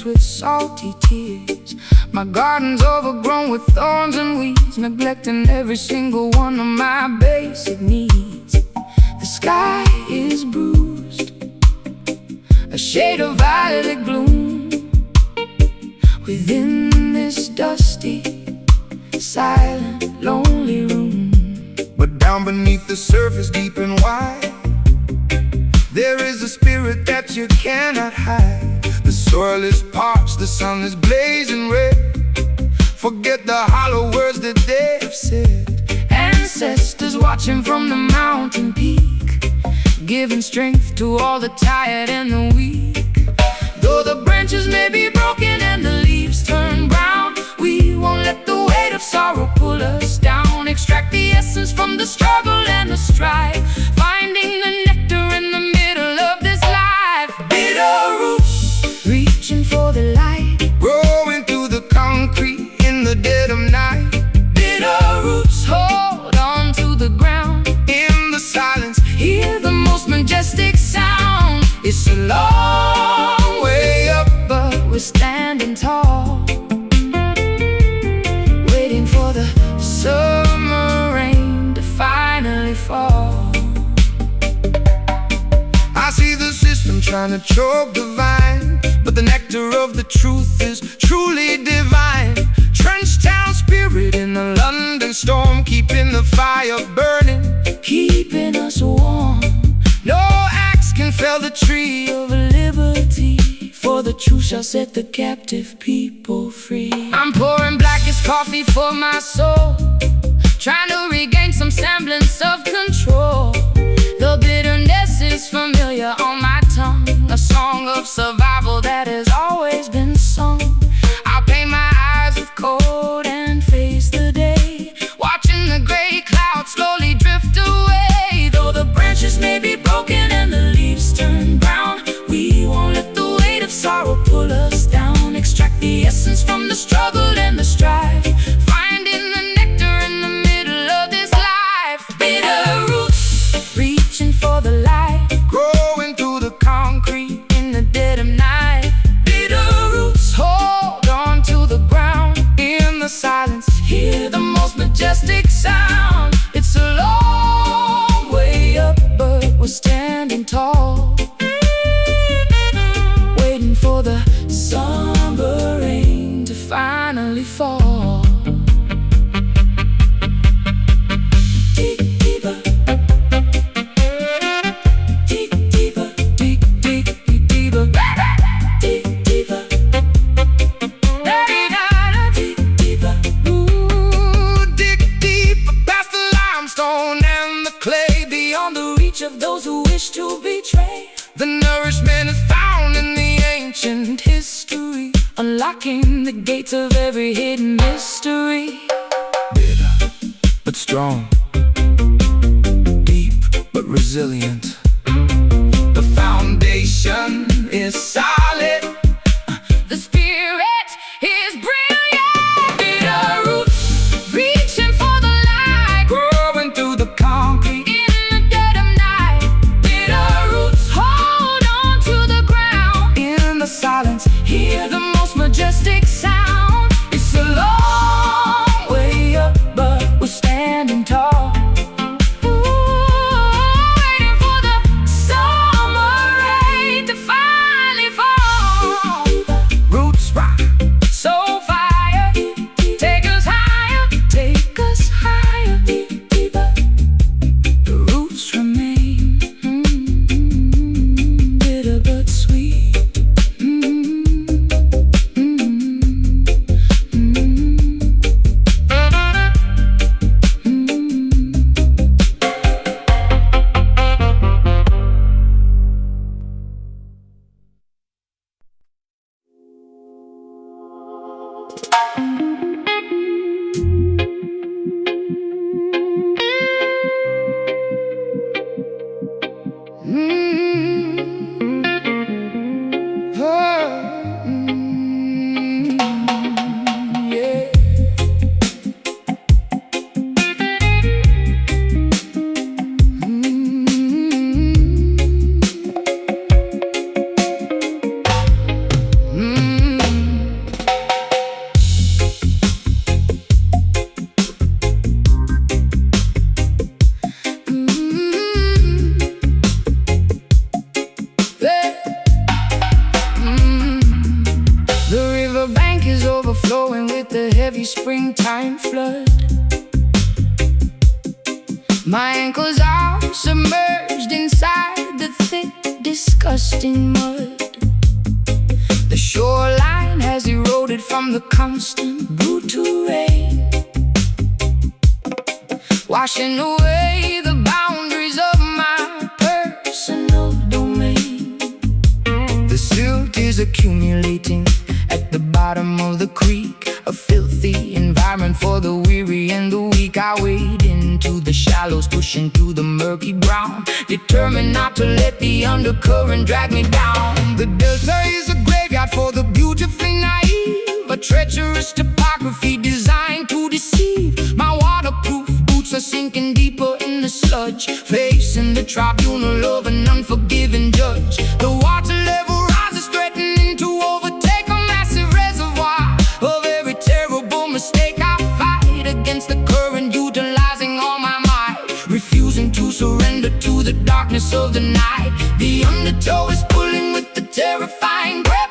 With salty tears, my garden's overgrown with thorns and weeds, neglecting every single one of my basic needs. The sky is bruised, a shade of violet gloom within this dusty, silent, lonely room. But down beneath the surface, deep and wide, there is a spirit that you cannot hide. The soil is parched, the sun is blazing red. Forget the hollow words that they have said. Ancestors watching from the mountain peak, giving strength to all the tired and the weak. Though the branches may be broken and the leaves turn brown, we won't let the weight of sorrow pull us down. Extract the essence from the struggle and the strife, finding the nectar in the middle of this life. Bitter roots, reaching for the light, growing through the concrete in the dead of night. Bitter roots, hold on to the ground. In the silence, hear the most majestic sound. It's a long way up, but we're standing tall, waiting for the summer rain to finally fall. I see the system trying to choke the vine, but the nectar of the truth is truly divine. Trench town spirit in the London storm, keeping the fire burning, keeping us warm. No axe can fell the tree of liberty, for the truth shall set the captive people free. I'm pouring blackest coffee for my soul, trying to regain some semblance of control. The bitterness is familiar on my tongue, a song of survival that has always been sung. I'll paint my eyes with cold and face the day, watching the gray clouds slowly drift away. Though the branches may be broken and the leaves turn brown, we won't let the weight of sorrow pull us down. Extract the essence from the struggle and the strife, finding the nectar in the middle of this life. Bitter roots, reaching for the light, growing through the concrete in the dead of night. Bitter roots, hold on to the ground. In the silence, hear the most majestic sound. It's a long way up, but we're standing tall, waiting for the summer rain to finally fall. Dig deeper, dig deeper, dig, dig, dig deeper, dig deeper, dig deeper. ooh, dig deeper past the limestone and the clay, Beyond the reach of those who wish to betray. the nourishment is found in the ancient history, unlocking the gates of every hidden mystery. bitter but strong, deep but resilient. The foundation is solid, The spirit is brilliant. Bitter roots, reaching for the light, growing through the concrete in the dead of night. Bitter roots, hold on to the ground. in the silence, Hear the most majestic sound. It's a long way up, but we're standing tall, waiting for the summer rain to finally fall. Overflowing with the heavy springtime flood. My ankles are submerged inside the thick, disgusting mud. The shoreline has eroded from the constant brutal rain, washing away the boundaries of my personal domain. The silt is accumulating at the bottom of the creek, a filthy environment for the weary and the weak. I wade into the shallows, pushing through the murky ground, determined not to let the undercurrent drag me down. The delta is a graveyard for the beautifully naive, a treacherous topography designed to deceive. My waterproof boots are sinking deeper in the sludge, facing the tribunal of an unforgiving judge. The water level rises, threatening to overtake a massive reservoir of every terrible mistake. I fight against the current, utilizing all my might, refusing to surrender to the darkness of the night. The undertow is pulling with the terrifying grip,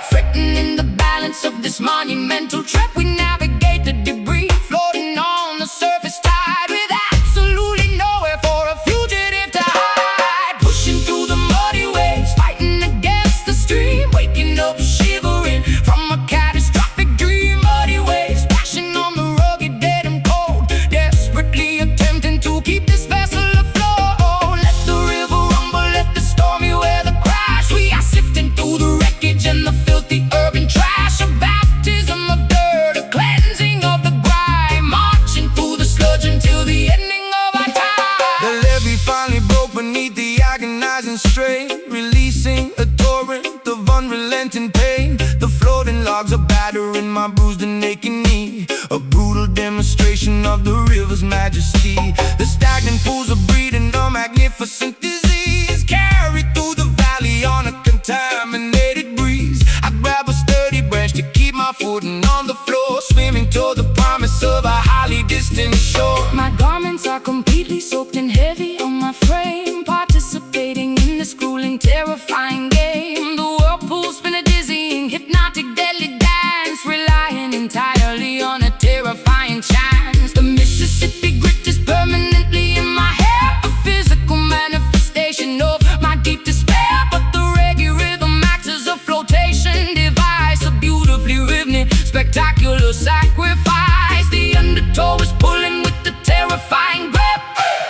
fretting in the balance of this monumental trip. We navigate the debris, floating on the surface tide, with absolutely nowhere for a fugitive to hide. Pushing through the muddy waves, fighting against the stream, waking up shivering from a catastrophic dream. Muddy waves splashing on the rugged, dead and cold, desperately attempting to keep this vessel afloat. Let the river rumble, let the stormy weather crash. We are sifting through the wreckage and the filthy urban trash. A baptism of dirt, a cleansing of the grime, marching through the sludge until the ending of our time. The levee finally broke beneath the agonizing strain, releasing a torrent of unrelenting pain. The floating logs are battering my bruised and aching knee, a brutal demonstration of the river's majesty. The stagnant pools are breeding a magnificent disease, carried through the valley on a contaminated breeze. I grab a sturdy branch to keep my footing on the floor, swimming toward the promise of a highly distant shore. My garments are completely soaked and heavy on my frame, participating in this grueling, terrifying game. The whirlpool spin a dizzying, hypnotic, deadly dance, relying entirely on a terrifying chance. The Mississippi grit is permanently in my hair, a physical manifestation of my deep despair. But the reggae rhythm acts as a flotation device, a beautifully rhythmic, spectacular sacrifice. The undertow is pulling with the terrifying grip,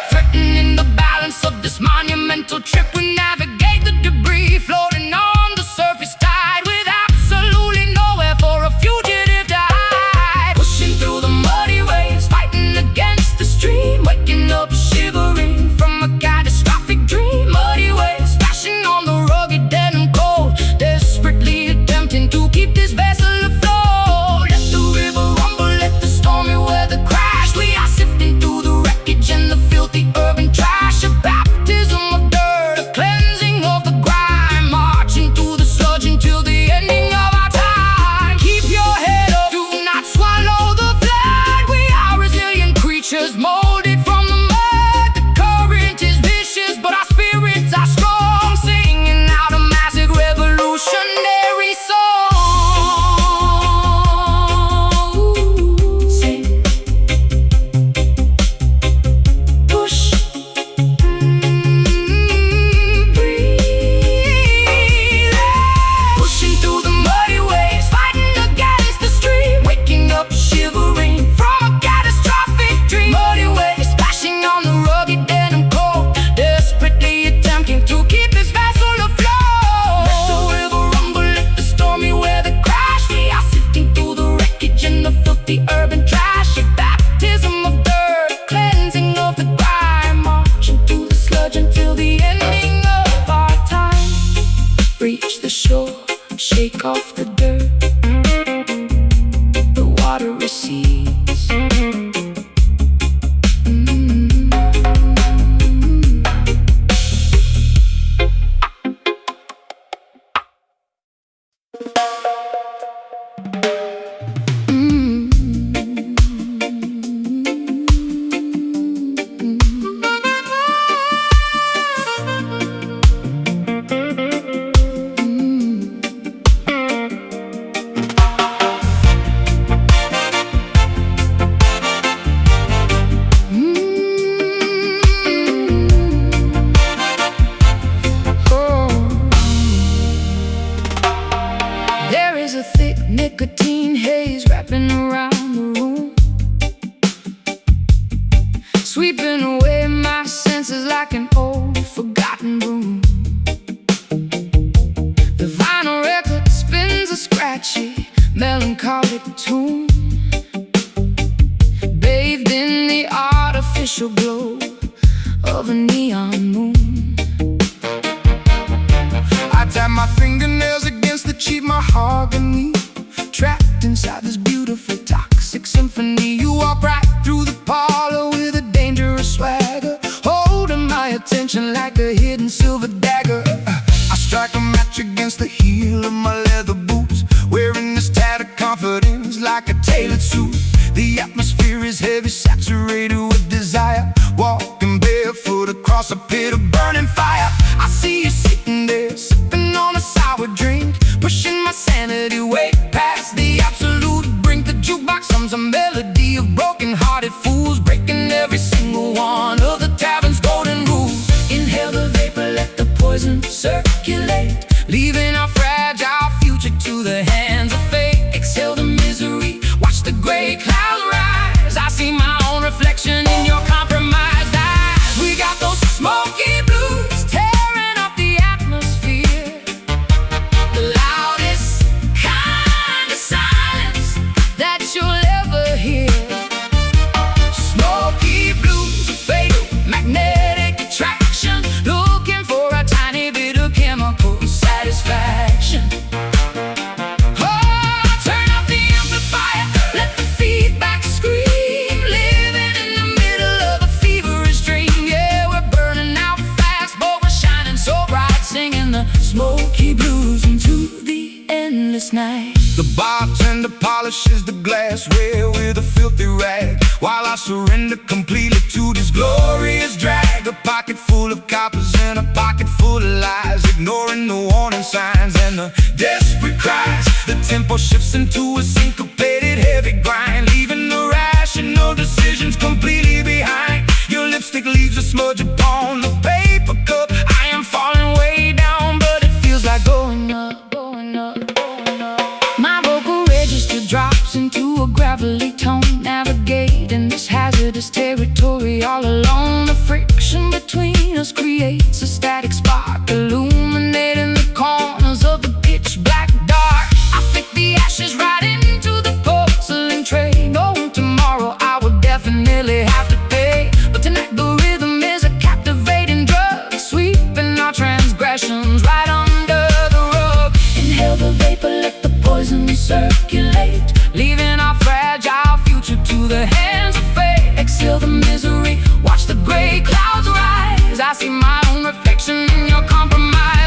threatening the balance of this monumental trip. We navigate the debris, floating on the surface tide, with absolutely nowhere a thick nicotine haze wrapping around the room, sweeping away my senses like an old forgotten broom. The vinyl record spins a scratchy, melancholic tune, bathed in the artificial glow of a neon moon. I tap my fingernails against the cheap mahogany, trapped inside this beautiful toxic symphony. You walk right through the parlor with a dangerous swagger, holding my attention like a hidden silver dagger. I strike a match against the heel of my leather boots, wearing this tattered confidence like a tailored suit. The atmosphere is heavy, saturated with desire, walking barefoot across a pit of burning fire. I see you sitting there, sipping on a sour drink, pushing my sanity way past the absolute brink. The jukebox hums a melody of broken-hearted fools, breaking every single one of the tavern's golden rules. Inhale the vapor, let the poison circulate, leaving our fragile future to the hands of fate. Exhale the misery, watch the gray clouds rise. I see my own reflection in your compromised eyes. We got those smoky blues tearing up the atmosphere, the loudest kind of silence that you'll ever hear. Smoky blues, a fatal magnetic attraction, looking for a tiny bit of chemical satisfaction. Smoky blues into the endless night. The bartender polishes the glassware with a filthy rag, while I surrender completely to this glorious drag. A pocket full of coppers and a pocket full of lies, ignoring the warning signs and the desperate cries. The tempo shifts into a syncopated heavy grind, leaving the rational decisions completely behind. Your lipstick leaves a smudge upon the paper cup. I am falling way down, but it feels like going up, going up, going up. My vocal register drops into a gravelly tone, navigating this hazardous territory all alone. The friction between us creates a static spark, illuminating the corners of the pitch black dark. I flick the ashes right into the porcelain tray. No, tomorrow I will definitely have to pay, but tonight the rhythm is a captivating drug, sweeping our transgressions right under the rug. Inhale the vapor, let the poison circulate, leaving our fragile future to the hands of fate. Exhale the misery, watch the gray clouds rise. I see my own reflection in your compromise.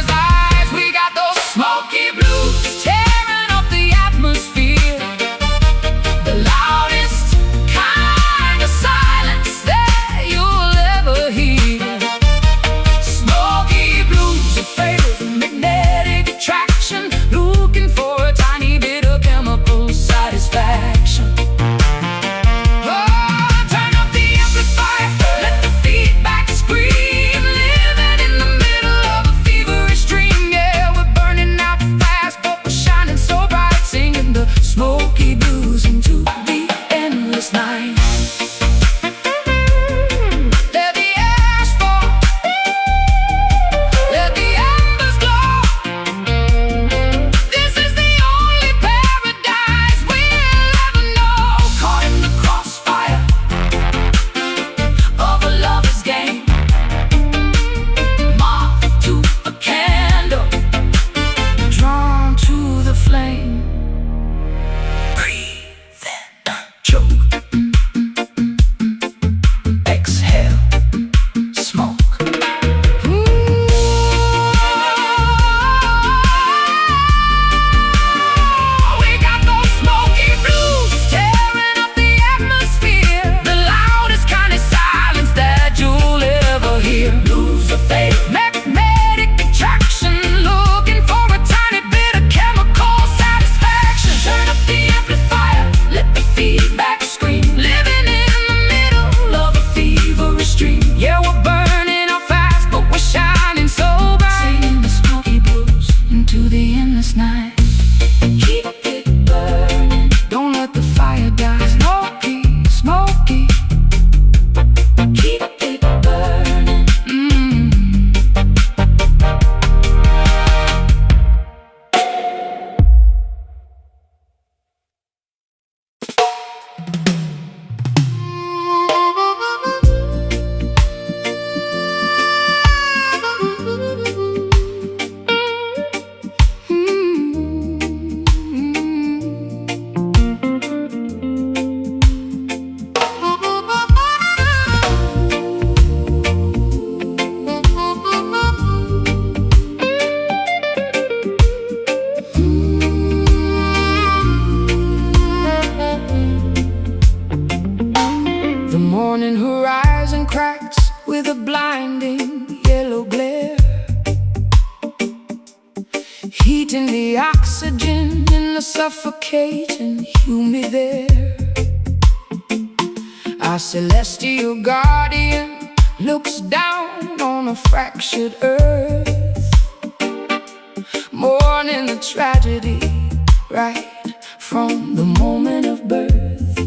suffocate and humid there. Our celestial guardian looks down on a fractured earth, mourning the tragedy right from the moment of birth.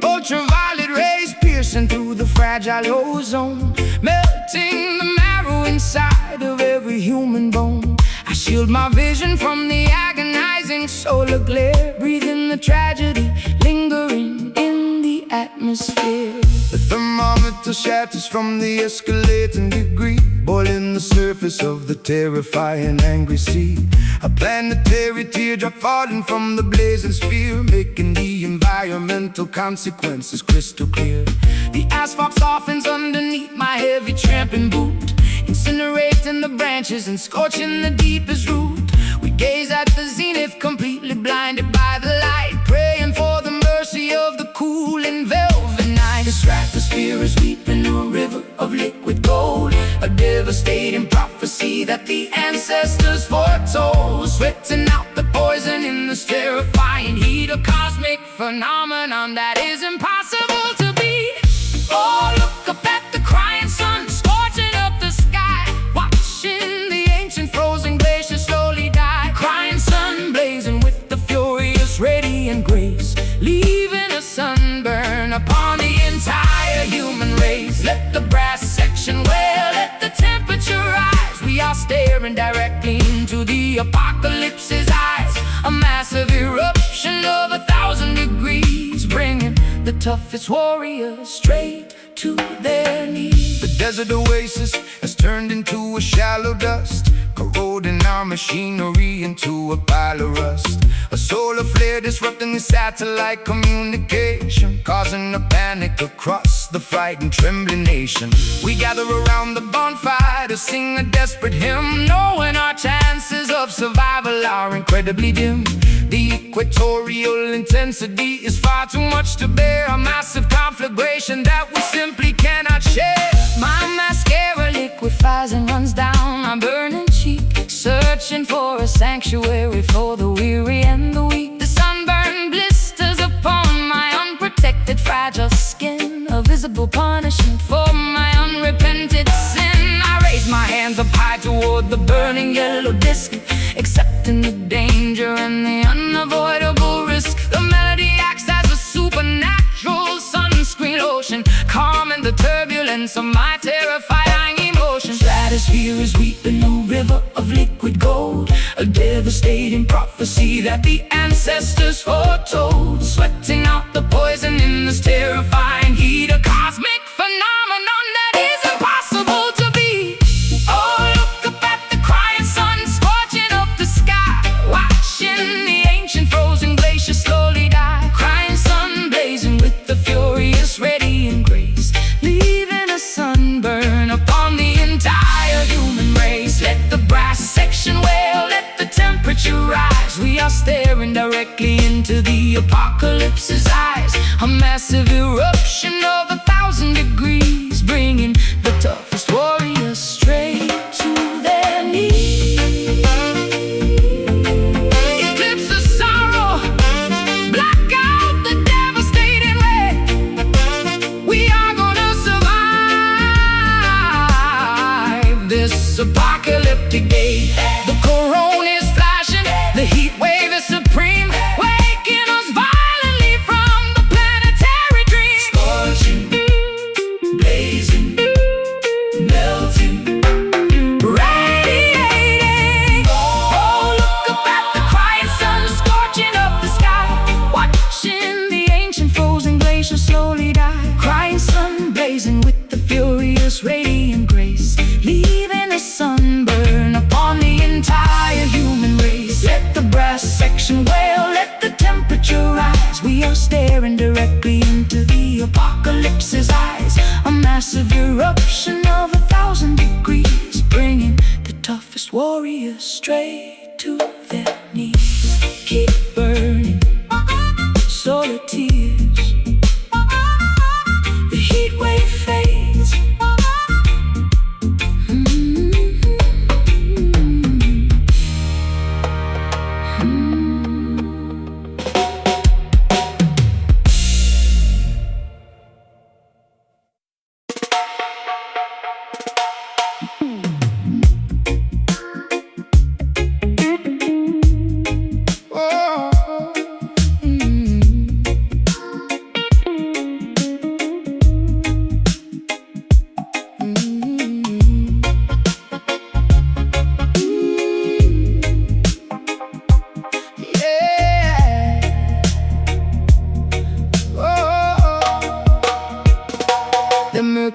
Ultraviolet rays piercing through the fragile ozone, melting the marrow inside of every human bone. I shield my vision from the agonizing solar glare, breathing the tragedy lingering in the atmosphere. The thermometer shatters from the escalating degree, boiling the surface of the terrifying angry sea. A planetary teardrop falling from the blazing sphere, making the environmental consequences crystal clear. The asphalt softens underneath my heavy tramping boot, incinerating the branches and scorching the deepest root. We gaze at the zenith, completely blinded by the light, praying for the mercy of the cool and velvet night. The stratosphere is weeping a river of liquid gold, a devastating prophecy that the ancestors foretold. Sweating out the poison in this terrifying heat, a cosmic phenomenon that is impossible to beat. Oh, look up at the crying sun, scorching up the sky, watching the ancient frozen glaciers slowly die. Crying sun blazing with the furious radiant grace, leaving a sunburn upon the entire human race. Let the brass section wail, let the temperature rise. We are staring directly into the apocalypse's eyes, a massive eruption of 1,000 degrees, bringing the toughest warriors straight to their knees. The desert oasis has turned into a shallow dust, corroding our machinery into a pile of rust. A solar flare disrupting the satellite communication, causing a panic across the frightened, trembling nation. We gather around the bonfire to sing a desperate hymn, knowing our chances of survival are incredibly dim. The equatorial intensity is far too much to bear, a massive conflagration that we simply cannot share. My mascara liquefies and runs down my burning cheek, searching for a sanctuary for the weary and the weak. The sunburn blisters upon my unprotected, fragile skin, a visible punishment for my unrepented sin. I raise my hands up high toward the burning yellow disc, accepting the danger and the unavoidable risk. The melody acts as a supernatural sunscreen lotion, calming the turbulence of my terrifying emotion. Stratosphere is weeping a river of liquid gold, a devastating prophecy that the ancestors foretold. Sweating out the poison in this terrifying heat, a cosmic phenomenon that is impossible to beat. Oh, look up at the crying sun, scorching up the sky, watching the ancient frozen glaciers slowly die. Crying sun blazing with the furious radiant grace, leaving a sunburn upon the entire human race. Let the brass section wail, let the temperature rise. We are staring directly into the apocalypse's eyes, a massive eruption of 1,000 degrees, bringing the toughest warriors straight to their knees. Eclipse the sorrow, black out the devastating ray. We are gonna survive this apocalyptic day. The corona is flashing, the heat wave is supreme, waking us violently from the planetary dream. Scorching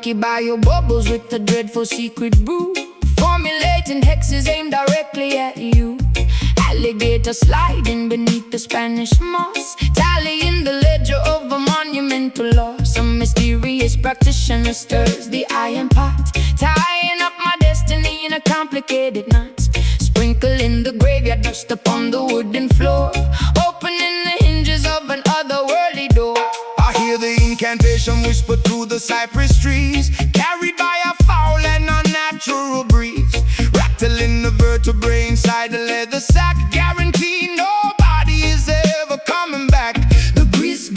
rocky bio bubbles with a dreadful secret brew, formulating hexes aimed directly at you. Alligator sliding beneath the Spanish moss, tallying the ledger of a monumental loss. Some mysterious practitioner stirs the iron pot, tying up my destiny in a complicated knot. Sprinkling the graveyard dust upon the wooden floor, opening the hinges of an otherworldly door. I hear the incantation whisper through the cypress trees, carried by a foul and unnatural breeze, rattling the vertebrae inside the leather sack, guarantee nobody is ever coming back. The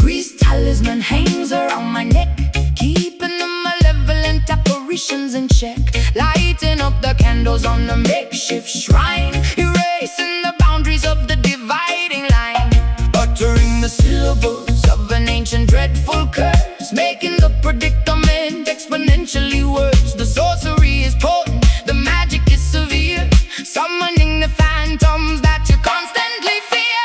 grease talisman hangs around my neck, keeping the malevolent apparitions in check. Lighting up the candles on the makeshift shrine, erasing the boundaries of the dividing line. Uttering the Syllables of an ancient dreadful curse, making the predicament exponentially worse. The sorcery is potent, the magic is severe, summoning the phantoms that you constantly fear.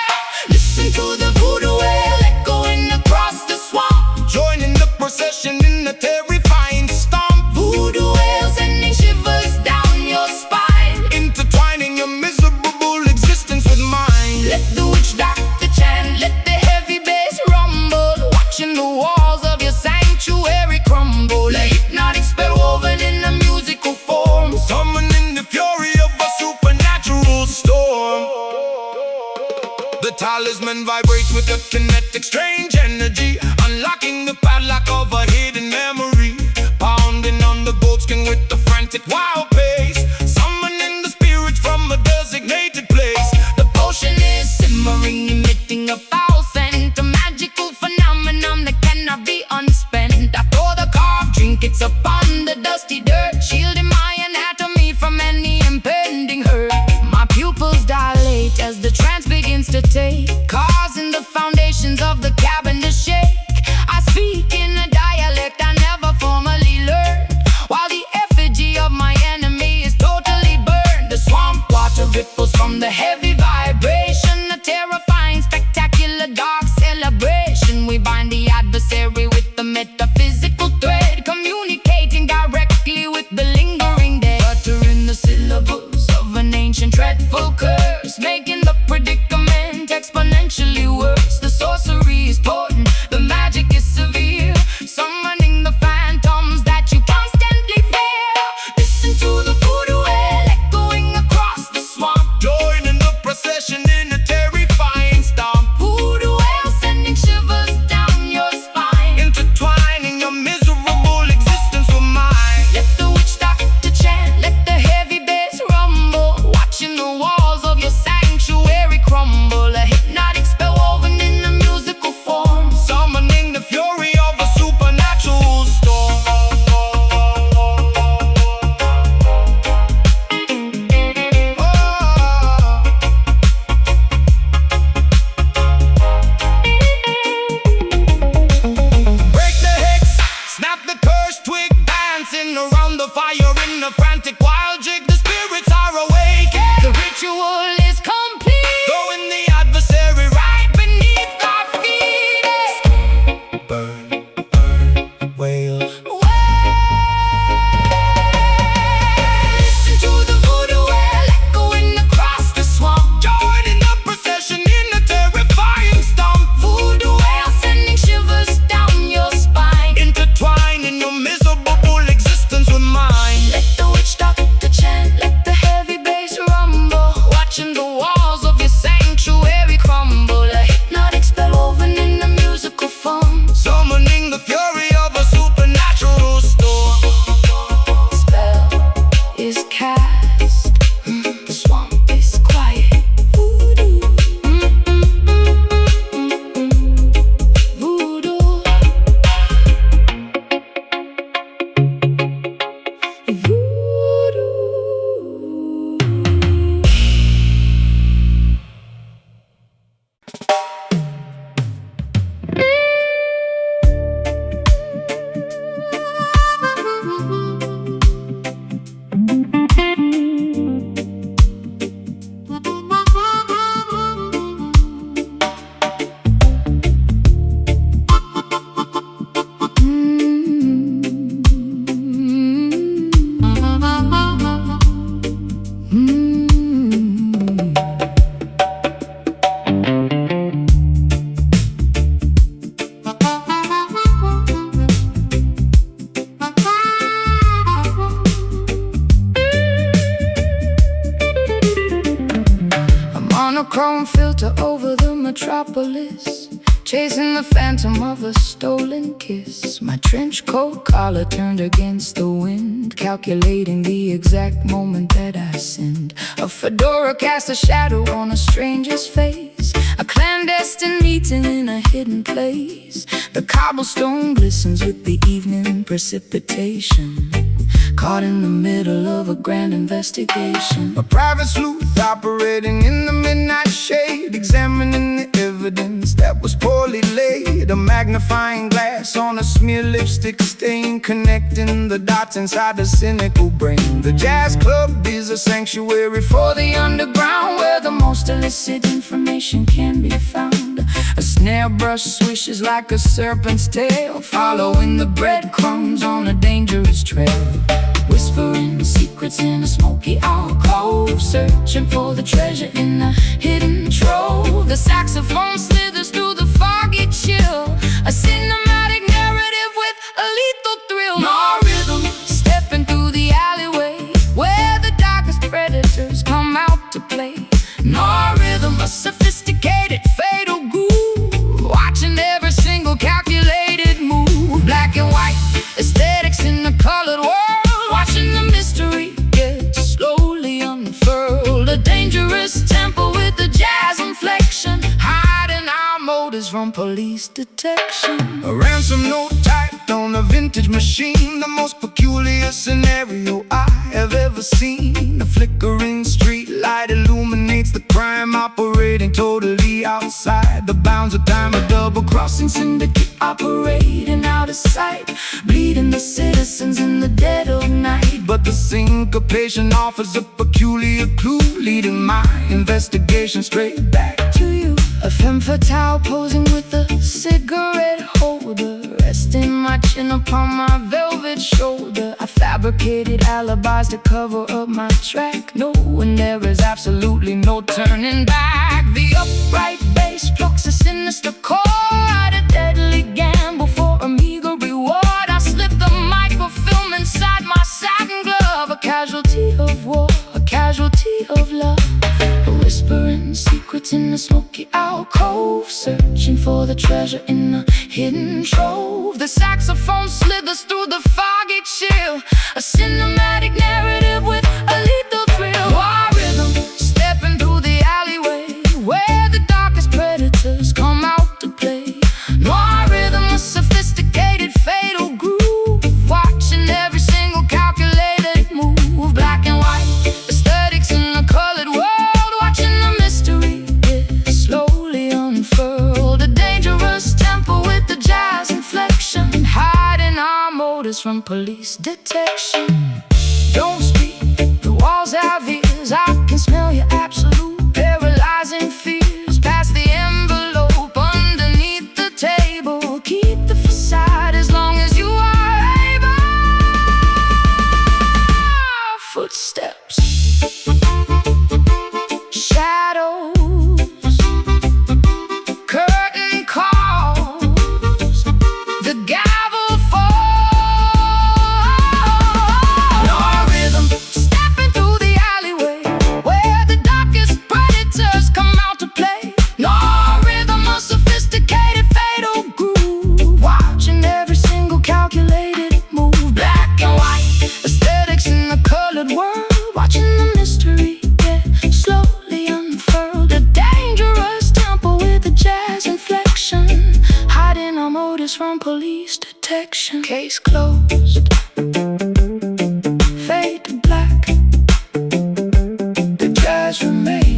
Listen to the voodoo wail echoing across the swamp, joining the procession in the terrifying stomp. voodoo wail sending shivers down your spine, Intertwining your miserable existence with mine. let the witch doctor chant, let the heavy bass rumble, watching the walls of your sanctuary crumble. A hypnotic spell woven in a musical form, Summoning the fury of a supernatural storm. The talisman vibrates with a kinetic strange energy, unlocking the padlock of a hidden memory, pounding on the goatskin with the frantic wild pace, summoning the spirits from a designated place. the potion is simmering, emitting a foul scent, a magical phenomenon that cannot be unspent. I pour the carved trinkets upon the dusty dirt, shielding my anatomy from any impending hurt. My pupils dilate as the trance begins to take, causing the foundations of the cabin to shake. I speak in a dialect I never formally learned, while the effigy of my enemy is totally burned. The swamp water ripples from the heavy vibration, a terrifying, spectacular, dark celebration. We bind the adversary with the metaphysical thread, communicating directly with the lingering dead. Uttering the syllables of an ancient dreadful curse, making the predicament exponentially worse. The sorcery is potent, the over the metropolis, chasing the phantom of a stolen kiss. My trench coat collar turned against the wind, calculating the exact moment that I sinned. A fedora cast a shadow on a stranger's face, a clandestine meeting in a hidden place. The cobblestone glistens with the evening precipitation, caught in the middle of a grand investigation. A private sleuth operating in the midnight shade, examining the evidence that was poorly laid. A magnifying glass on a smear lipstick stain, connecting the dots inside the cynical brain. The jazz club is a sanctuary for the underground, where the most illicit information can be found. A snare brush swishes like a serpent's tail, following the breadcrumbs on a dangerous trail. Whispering secrets in a smoky alcove, searching for the treasure in a hidden trove. The saxophone slithers through the foggy chill, a cinematic narrative with a lethal thrill. No rhythm, stepping through the alleyway, where the darkest predators come out to play. No rhythm, a sophisticated fatal groove, watching every single calculated move. Black and white aesthetics in a colored world, watching the mystery get slowly unfurled. A dangerous tempo with a jazz inflection, hiding our motives from police detection. A ransom note typed on a vintage machine, the most peculiar scenario I have ever seen. A flickering street light illuminates the crime, operating totally outside the bounds of time. A double-crossing syndicate operating out of sight, bleeding the citizens in the dead of night. But the syncopation offers a peculiar clue, leading my investigation straight back to you. A femme fatale posing with a cigarette holder, resting my chin upon my velvet shoulder. I fabricated alibis to cover up my track, knowing there is absolutely no turning back. The upright bass plucks a sinister chord, a deadly gamble for a meager reward. I slip the microfilm inside my satin glove, a casualty of war, a casualty of love. Whispering secrets in a smoky alcove, searching for the treasure in a hidden trove. The saxophone slithers through the foggy chill, a cinematic narrative with a lethal thrill. War rhythm, stepping through the alleyway, where the darkest predators come out to play. Noir rhythm, a sophisticated fatal groove, watching every single calculated move. Black and white aesthetics in a colored world, watching the mystery get slowly unfurled. A dangerous tempo with the jazz inflection, hiding our motives from police detection. Don't speak, the walls have ears, I can smell your absolute paralyzing fears. Pass the envelope underneath the table, keep the facade as long as you are able. Footsteps, shadows, curtain calls, the gavel falls. No rhythm, stepping through the alleyway, where the darkest predators come out to play. No rhythm, a sophisticated fatal groove, watching every single calculated move. Black and white aesthetics in a colored world, watching the mystery get slowly unfurled. A dangerous tempo with a jazz inflection, hiding our motives from police detection. Case closed, fade to black, the jazz remains.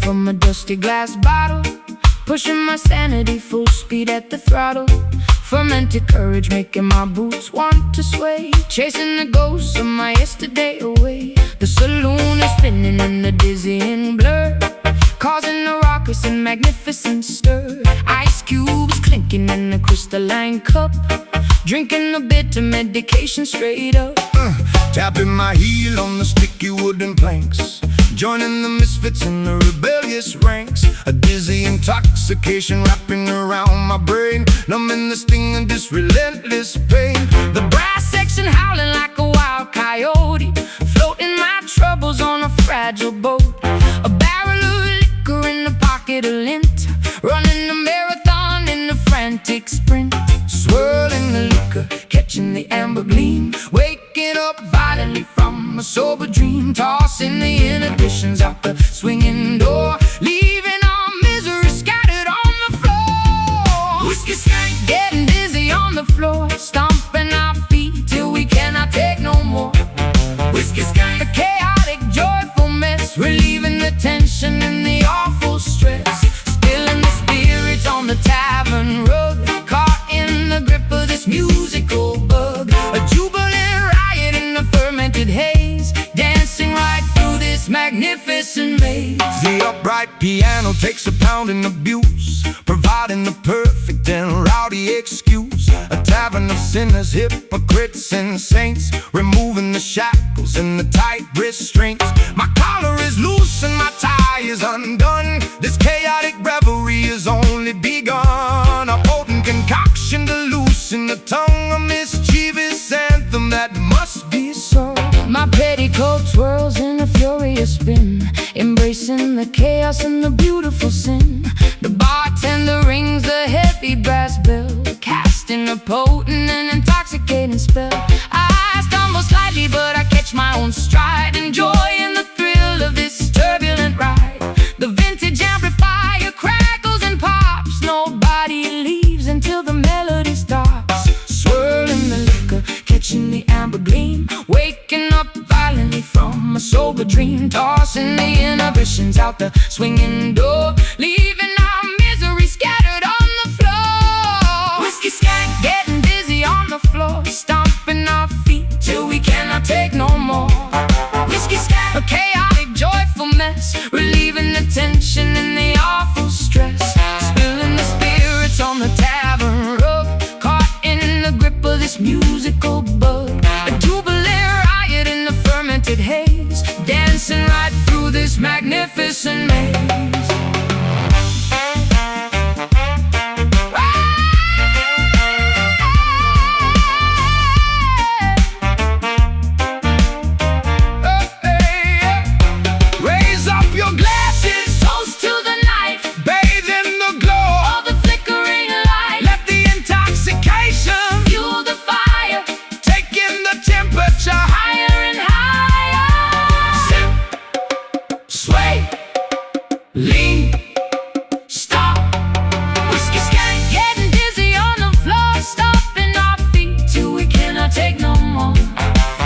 from a dusty glass bottle, pushing my sanity full speed at the throttle. Fermented courage making my boots want to sway, chasing the ghosts of my yesterday away. The saloon is spinning in a dizzying blur, causing a raucous and magnificent stir. Ice cubes clinking in a crystalline cup, drinking a bitter medication straight up. Tapping my heel on the sticky wooden planks, joining the misfits in the rebellious ranks. A dizzy intoxication wrapping around my brain, numbing the sting of this relentless pain. The brass section howling like a wild coyote, floating my troubles on a fragile boat. A barrel of liquor in the pocket of lint, running a marathon in a frantic sprint. Swirling the liquor, Catching the amber gleam, waking up violently from a sober dream. Tossing the inhibitions out the swinging door, leaving our misery scattered on the floor. whiskey skank, Getting dizzy on the floor, stomping our feet till we cannot take no more. whiskey skank, A chaotic, joyful mess, relieving the tension and the awful stress. Spilling the spirits on the tavern rug, caught in the grip of this musical bug. A jubilant riot in the fermented haze, dancing right through this magnificent maze. The upright piano takes a pounding abuse, providing the perfect and rowdy excuse. A tavern of sinners, hypocrites and saints, removing the shackles and the tight restraints. My collar is loose and my tie is undone. This chaotic revelry has only begun. A potent concoction to loosen the tongue, a mischievous anthem that must be sung. My petticoat twirls in a furious spin, embracing the chaos and the beautiful sin. The bartender rings the heavy brass bell, casting a potent and intoxicating spell. I stumble slightly, but I catch my own stride, enjoying the thrill of this turbulent ride. The vintage amplifier crackles and pops, nobody leaves until the melody stops. Swirling the liquor, catching the amber gleam, waking up violently from a sober dream. Tossing the inhibitions out the swinging door, leaving our misery scattered on the floor. whiskey skank, Getting dizzy on the floor, stomping our feet till we cannot take no more. whiskey skank, A chaotic, joyful mess, relieving the tension and the awful stress. Spilling the spirits on the tavern rug, caught in the grip of this musical bug. A jubilant riot in the fermented haze, dancing right through this magnificent maze. raise up your glasses, Toast to the night bathe in the glow. of the flickering light, Let the intoxication fuel the fire take in the temperature. higher and higher. Sip, Sway, lean, stop. whiskey skank, Getting dizzy on the floor, stomping our feet till we cannot take no more.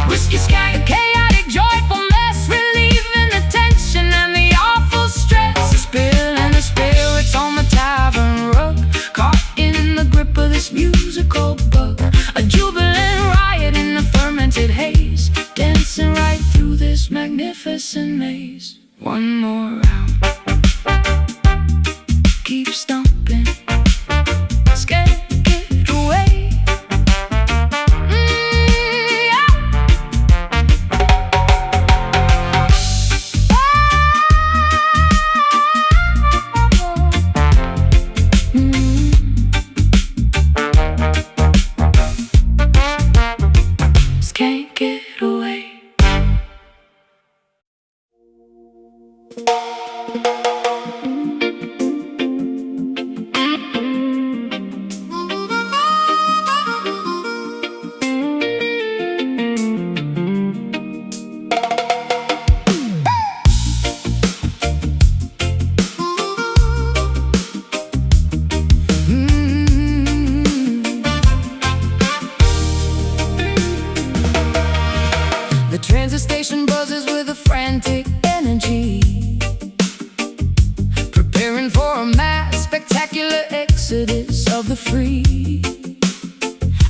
whiskey skank, A chaotic, joyful mess, relieving the tension and the awful stress. Spilling the spirits on the tavern rug, caught in the grip of this musical bug. A jubilant riot in the fermented haze, dancing right through this magnificent maze. One more round, keep stomping, scared, get away. Yeah. Just can't get away. The transit station buzzes with a frantic energy. free.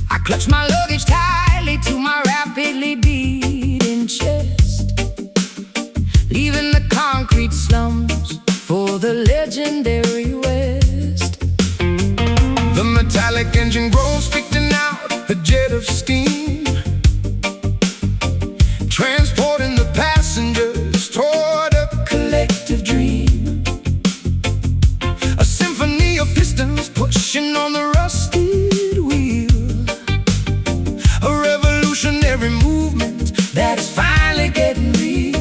I clutch my luggage tightly to my rapidly beating chest, leaving the concrete slums for the legendary West. The metallic engine groans, spitting out a jet of steam, transporting the passengers toward a collective dream. A symphony of pistons pushing on the rusted wheel, a revolutionary movement that is finally getting real.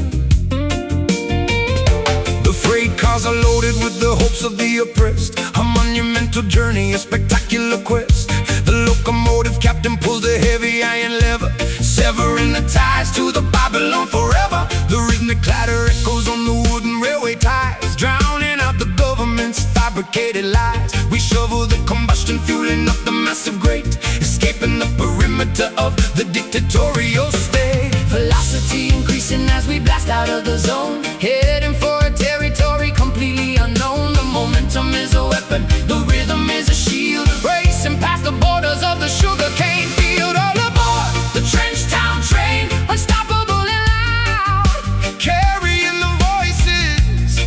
The freight cars are loaded with the hopes of the oppressed, a monumental journey, a spectacular quest. The locomotive captain pulls the heavy iron lever, severing the ties to the Babylon forever. The rhythmic clatter echoes on the wooden railway ties, drowning out the government's fabricated lies. We shovel the combustion, fueling up the massive grate, escaping the perimeter of the dictatorial state. Velocity increasing as we blast out of the zone, heading for a territory completely unknown. The momentum is a weapon, the rhythm is a shield, racing past the borders of the sugarcane field. All aboard the trench town train, unstoppable and loud, Carrying the voices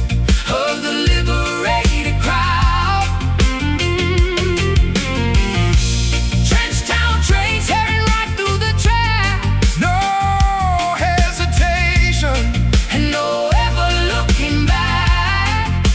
of the liberated crowd. Trench town train tearing right through the tracks, no hesitation, and no ever looking back.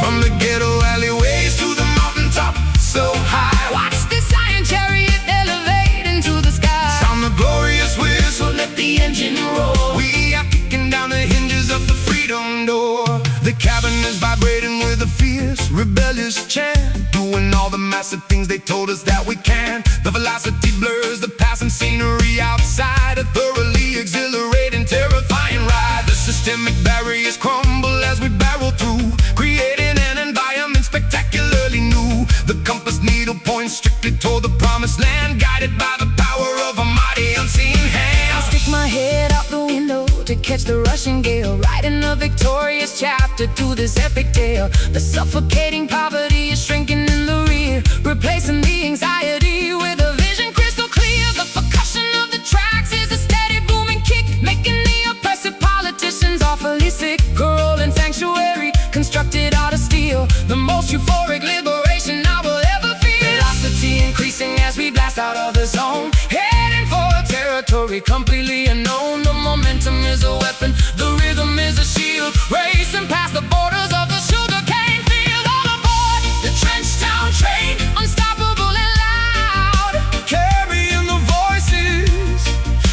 from the ghetto alleyways to the mountaintop so high. Watch this iron chariot elevate into the sky. Sound the glorious whistle, Let the engine roar. we are kicking down the hinges of the freedom door. The cabin is vibrating with a fierce, rebellious chant, doing all the massive things they told us that we can. The velocity blurs the passing scenery outside, a thoroughly exhilarating, terrifying ride. The systemic barriers crumble as we barrel through, creating an environment spectacularly new. The compass needle points strictly toward the promised land, guided by the power of a mighty unseen hand. I'll stick my head out the window to catch the rushing gale, writing a victorious chapter to this epic tale. The suffocating poverty is shrinking in the rear, replacing the anxiety with a vision crystal clear. The percussion of the tracks is a steady booming kick, making the oppressive politicians awfully sick. A rolling sanctuary constructed out of steel, the most euphoric liberation I will ever feel. Velocity increasing as we blast out of the zone, heading for a territory completely unknown. The momentum is a weapon, the rhythm is a shield, racing past the borders of the sugarcane field. All aboard the trench town train, unstoppable and loud, Carrying the voices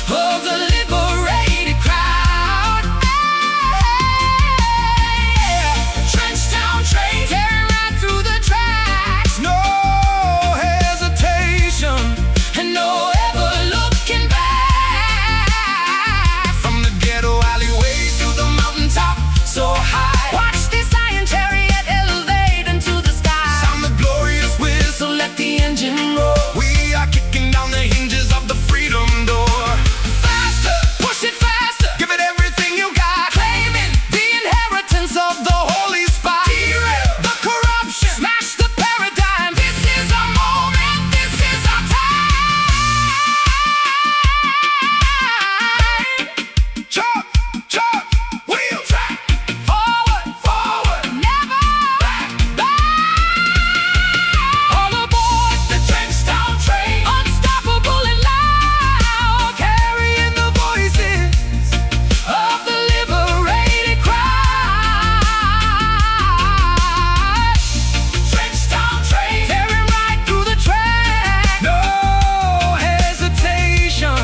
of the liberated crowd. Trench town train tearing right through the tracks, no hesitation, and no ever looking back. from the ghetto alleyways to the mountaintop so high. Watch this iron chariot elevate into the sky. Sound the glorious whistle, Let the engine roar. we are kicking down the hinges of the freedom door. Faster, push it faster, Give it everything you got, claiming the inheritance of the holy spot, derail the corruption, smash the paradigm. This is our moment, this is our time. chop, chop, wheel track, Forward, forward, never back. All aboard the trench town train, unstoppable and loud, carrying the voices of the liberated crowd. trench town train, Tearing right through the track, no hesitation,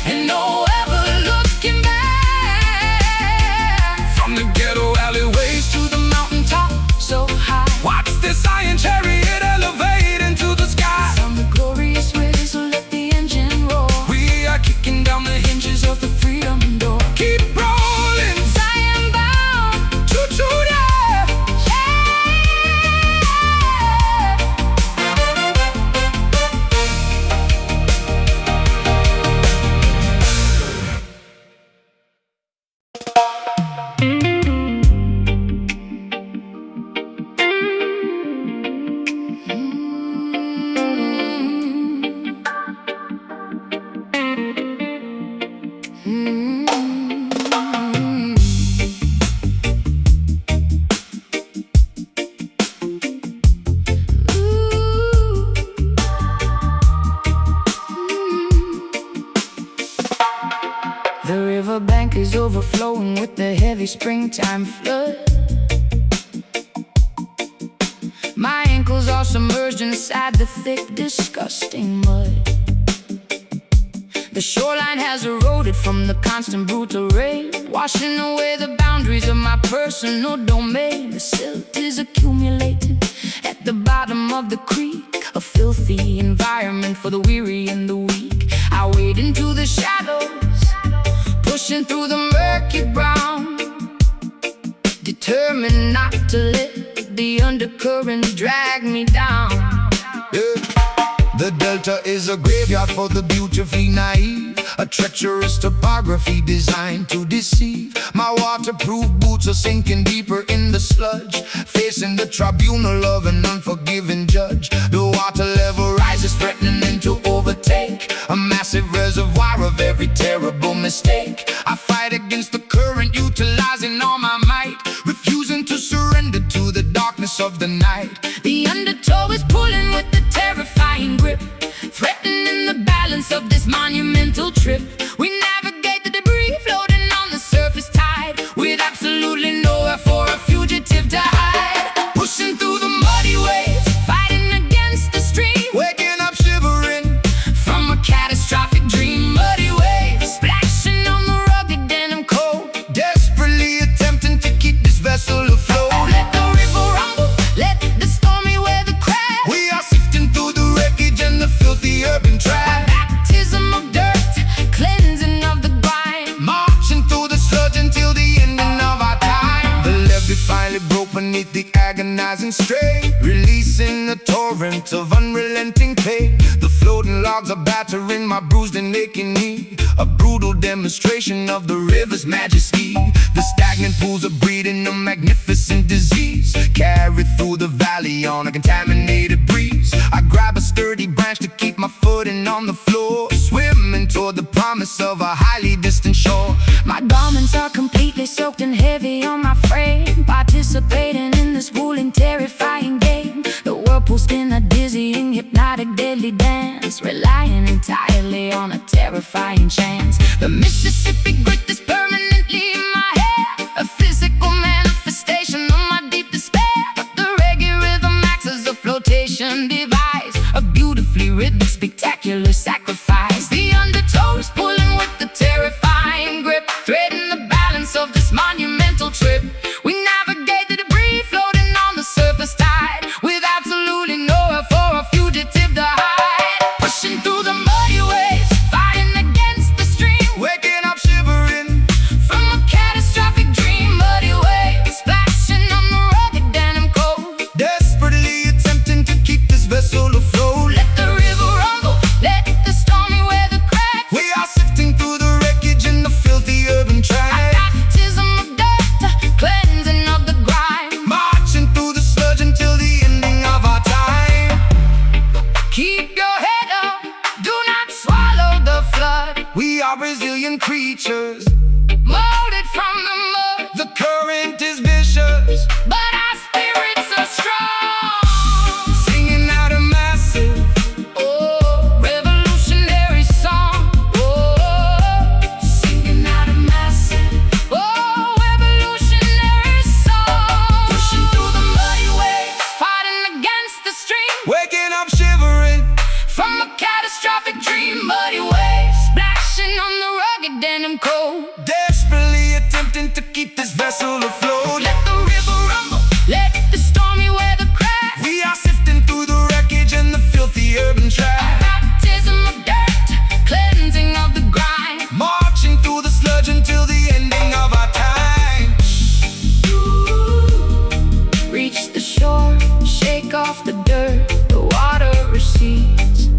and no ever looking back. from the ghetto alleyways to the mountaintop So high, watch this iron chariot elevate into the sky. sound the glorious whistle, let the engine roar. We are kicking down the hinges of the freedom door. Keep rolling, Zion bound, choo-choo, yeah. yeah. heavy springtime flood. My ankles are submerged inside the thick, disgusting mud. The shoreline has eroded from the constant brutal rain, washing away the boundaries of my personal domain. The silt is accumulating at the bottom of the creek, a filthy environment for the weary and the weak. I wade into the shadows, pushing through the murky brown, determined not to let the undercurrent drag me down. Yeah. The Delta is a graveyard for the beautifully naive, a treacherous topography designed to deceive. My waterproof boots are sinking deeper in the sludge, facing the tribunal of an unforgiving judge. The water level rises, threatening to overtake a massive reservoir of every terrible mistake. I fight against the current, utilizing all my might, refusing to surrender to the darkness of the night. The undertow is pulling with the terrifying grip, threatening the balance of this monumental trip. We navigate the debris floating on the surface tide, with absolutely nowhere for a fugitive to hide. Pushing through the muddy waves, fighting against the stream, Waking up shivering from a catastrophic dream. Muddy waves splashing on the rugged denim coat, desperately attempting to keep this vessel afloat. let the river rumble, let the stormy weather crash. We are sifting through the wreckage and the filthy urban A trash, baptism of dirt, cleansing of the grime, marching through the sludge until the ending of our time. The levee finally broke beneath the agonizing strain, releasing a torrent of unrelenting pain. The floating logs are battering my bruised and aching knee, a brutal demonstration of the river's majesty. The stagnant pools are breeding a magnificent disease, carried through the valley on a contaminated breeze. I grab a sturdy branch to keep my footing on the floor, swimming toward the promise of a highly distant shore. my garments are completely soaked and heavy on my frame, participating in this grueling, terrifying game. The whirlpools spin a dizzying, hypnotic, deadly dance, relying entirely on a terrifying chance. The Mississippi grit is permanently in my hair, a physical manifestation of my deep despair. But the reggae rhythm acts as a flotation device, a beautifully rhythmic, spectacular sacrifice. The undertow is pulling with the terrifying grip, threading the balance of this monumental trip. We navigate the debris floating on the surface tide, with absolutely nowhere for a fugitive to hide. Pushing through the muddy waves, fighting against the stream, Waking up shivering from a catastrophic dream. Muddy waves splashing on the rugged denim coat, desperately attempting to keep this vessel afloat. let the river rumble, let the stormy weather crack. We are sifting through the wreckage and the filthy urban A trash, baptism of dirt, cleansing of the grime, marching through the sludge until the ending of our time. keep your head up, do not swallow the flood. We are resilient creatures, Molded from the mud, the current is vicious, but our spirits are strong. singing out a massive Oh, revolutionary song. Oh, singing out a massive oh, revolutionary song. Pushing through the muddy waves, fighting against the stream, waking up shivering from a catastrophic dream. Muddy waves splashing on the rugged denim coat, desperately attempting to keep this vessel afloat. let the river rumble, let the stormy weather crack. We are sifting through the wreckage and the filthy urban A trash, baptism of dirt, cleansing of the grime, marching through the sludge until the ending of our time. reach the shore, shake off the dirt, the water recedes.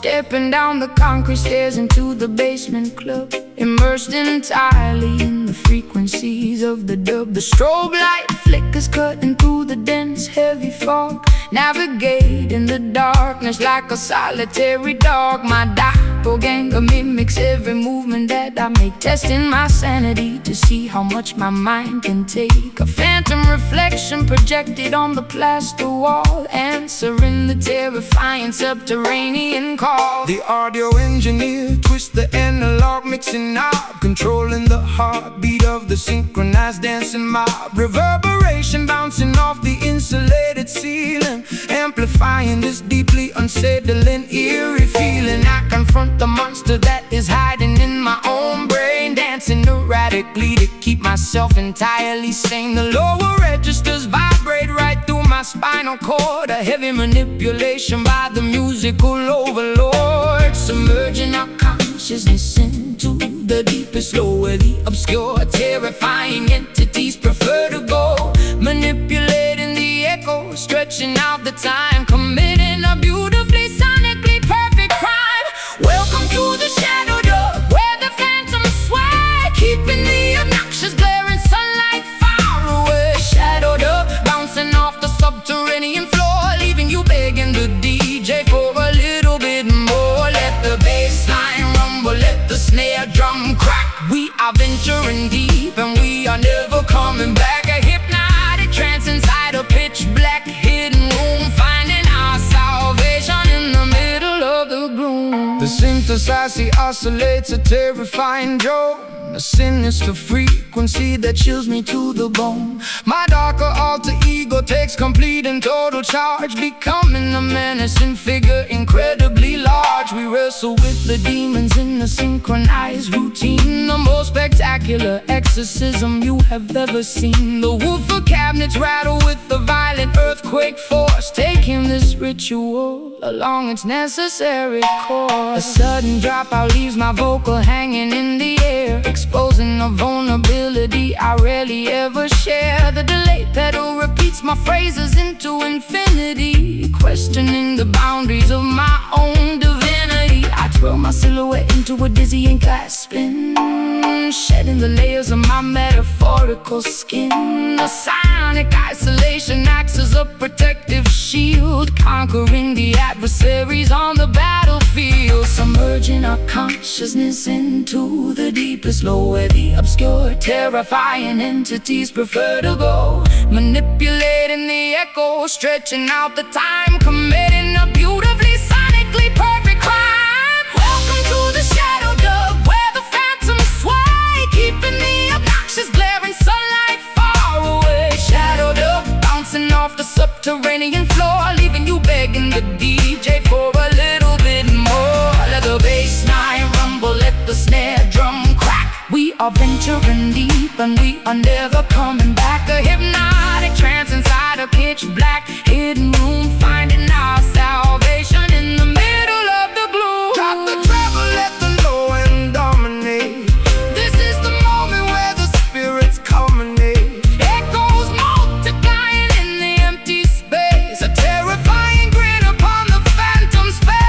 stepping down the concrete stairs into the basement club, immersed entirely in the frequencies of the dub. The strobe light flickers cutting through the dense heavy fog, navigating the darkness like a solitary dog. My doppelganger mimics every movement that I make, testing my sanity to see how much my mind can take. A phantom reflection projected on the plaster wall, answering the terrifying subterranean call. The audio engineer twists the analog mixing knob, controlling the heartbeat of the synchronized dancing mob. Reverberation bouncing off the insulated ceiling, amplifying this deeply unsettling, eerie feeling. I confront the monster that is hiding in my own brain, dancing erratically to keep myself entirely sane. The lower registers vibrate right through my spinal cord, a heavy manipulation by the musical overlord, submerging our consciousness into the deepest low, where the obscure, terrifying entities prefer to go, manipulating the echo, stretching out the time, committing a beautifully sonically perfect crime. Welcome to the shadow dub, where the phantoms sway, keeping the obnoxious glaring sunlight far away. Shadow dub, bouncing off the subterranean floor, leaving you begging the DJ for a little bit more. Let the bass line rumble, let the snare drum crack. We are venturing deep and we are never coming back. A hypnotic trance inside a pitch black hidden room, finding our salvation in the middle of the gloom. The synthesizer oscillates a terrifying drone, a sinister frequency that chills me to the bone. My darker alter ego takes complete and total charge, becoming a menacing figure incredibly large. We wrestle with the demons in a synchronized routine, the most spectacular exorcism you have ever seen. The woofer cabinets rattle with the violent earthquake force, taking this ritual along its necessary course. A sudden dropout leaves my vocal hanging in the air, exposing a vulnerability I rarely ever share. The delay pedal repeats my phrases into infinity, questioning the boundaries of my own divinity. I twirl my silhouette into a dizzying glass spin, shedding the layers of my metaphorical skin. The sonic isolation acts as a protective shield, conquering the adversaries on the battlefield, submerging our consciousness into the deepest low, where the obscure, terrifying entities prefer to go, manipulating the echo, stretching out the time, committing a beautifully sonically perfect crime. Welcome to the shadow dub, where the phantoms sway, keeping the obnoxious glaring sunlight far away. Shadow dub, bouncing off the subterranean floor, leaving you begging the DJ for a little bit more. Let the bass line rumble, let the snare drum crack. We are venturing deep and we are never coming back. A hypnotic trance inside a pitch black hidden room, finding our salvation in the middle of the gloom. Drop the treble, let the low end dominate. This is the moment where the Spirits culminate, echoes multiplying in the empty space, a terrifying grin upon the phantom's face.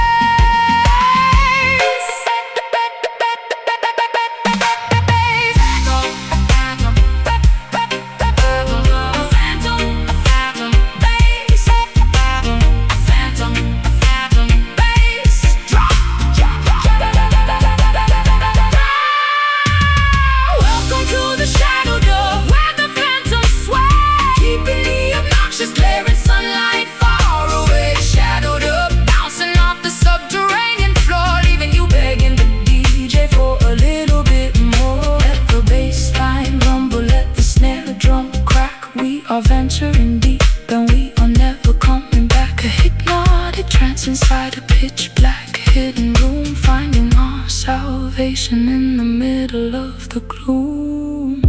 Welcome to the shadow dub, where the phantoms sway, keeping the obnoxious glaring sunlight far away. Shadow dub, bouncing off the subterranean floor, leaving you begging the DJ for a little bit more. Let the bass line rumble, let the snare drum crack. We are venturing deep and we are never coming back. A hypnotic trance inside a pitch black hidden room, finding our salvation in the middle of the gloom.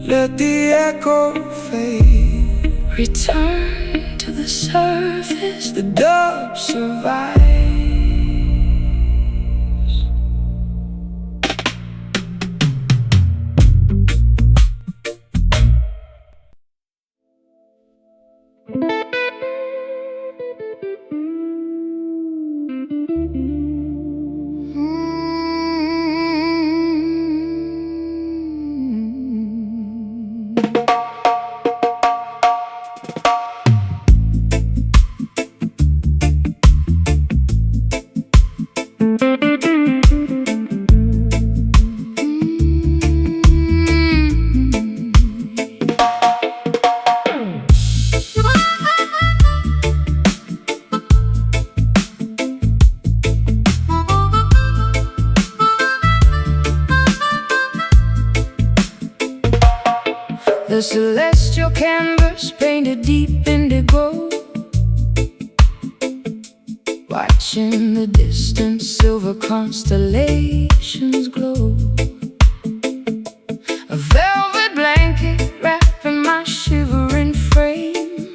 let the echo fade. Return to the surface, The dub survives. celestial canvas painted deep indigo, watching the distant silver constellations glow. A velvet blanket wrapping my shivering frame,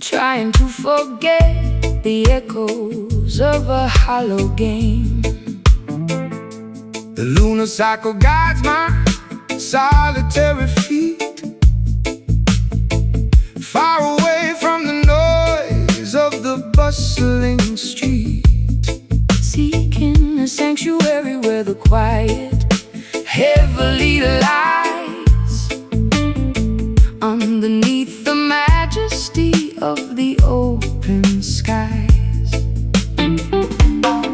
trying to forget the echoes of a hollow game. The lunar cycle guides my solitary feet, far away from the noise of the bustling street, seeking a sanctuary where the quiet heavily lies, underneath the majesty of the open skies.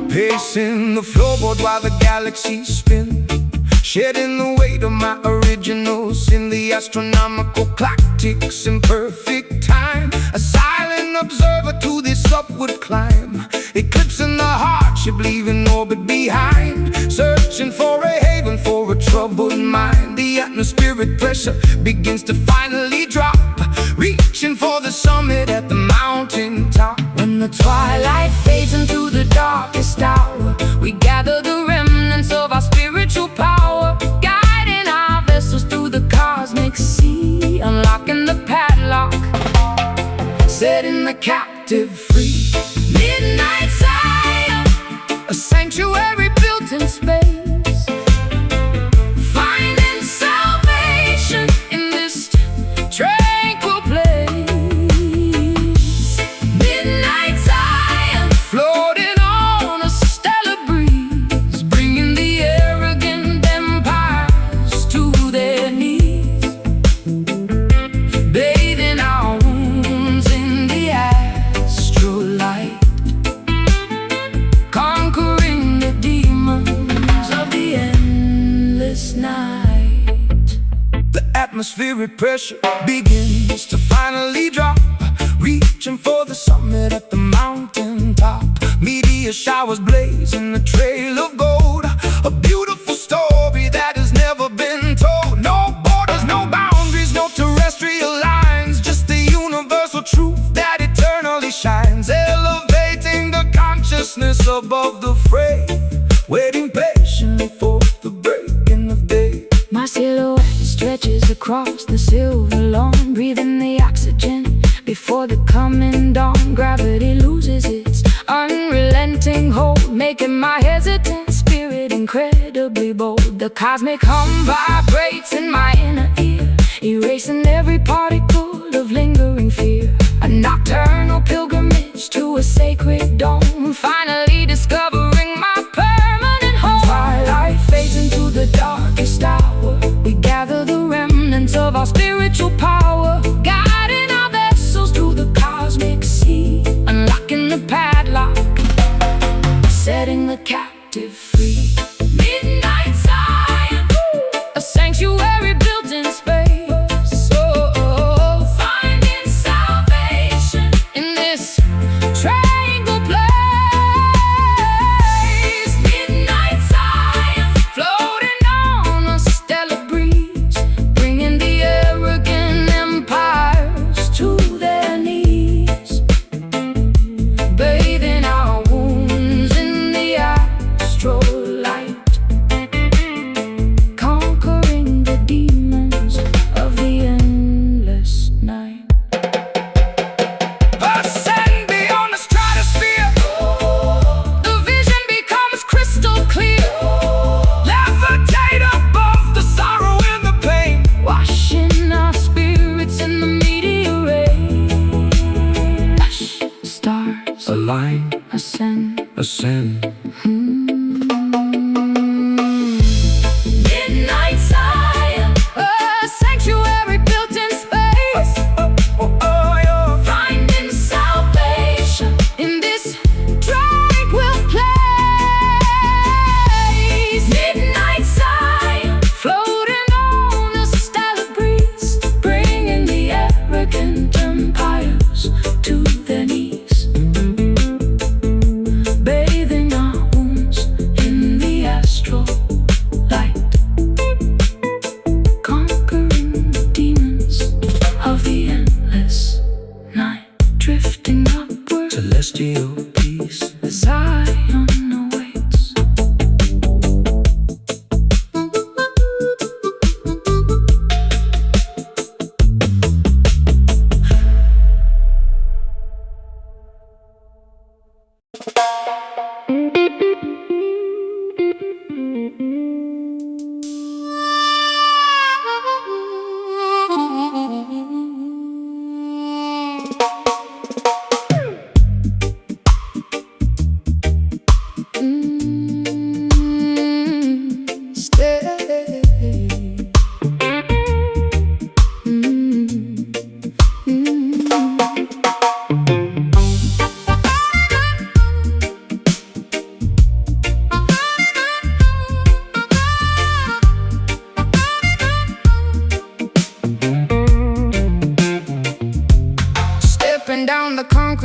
Pacing the floorboard while the galaxies spin, shedding the weight of my original sin. The astronomical clock ticks in perfect time, a silent observer to this upward climb, eclipsing the hardship, leaving orbit behind, searching for a haven for a troubled mind. The atmospheric pressure begins to finally drop, reaching for the summit at the mountain top. When the twilight fades into the darkest hour, we gather the remnants of our spiritual power, guiding our vessels through the cosmic sea, unlocking the padlock, setting the captive free. Midnight Zion, a sanctuary built in space, finding salvation in this tranquil place. Midnight Zion, floating on a stellar breeze, bringing the arrogant empires to their knees, bathing our wounds in the astral light, conquering the demons of the endless night. The atmospheric pressure begins to finally drop, reaching for the summit at the mountain top. Meteor showers blaze in a trail of gold, a beautiful story that has never been told. No borders, no boundaries, no terrestrial lines, just the universal truth that eternally shines, elevating the consciousness above the fray, waiting patiently for the breaking of day. My silhouette stretches across the silver lawn, breathing the oxygen before the coming dawn. Gravity loses its unrelenting hold, making my hesitant spirit incredibly bold. The cosmic hum vibrates in my inner ear, erasing every particle of lingering fear. A nocturnal pilgrimage to a sacred dome, finally discovering my permanent home. Twilight fades into the darkest hour, we gather the remnants of our spiritual power, guiding our vessels through the cosmic sea, unlocking the padlock, setting the captive free. Midnight Zion, a sanctuary built in space, oh, finding salvation in this tranquil place. Midnight Zion, floating on a stellar breeze, bringing the arrogant empires to their knees, bathing our wounds in the astral light, conquering the demons of the endless night. Ascend beyond the stratosphere, The vision becomes crystal clear, levitate above the sorrow and the pain, washing our spirits in the meteor rain. Hush, stars align, ascend. ascend. Midnight Zion, a sanctuary built in space, finding salvation in this tranquil place. Midnight Zion, floating on a stellar breeze, bringing the arrogant empires to their knees, bathing our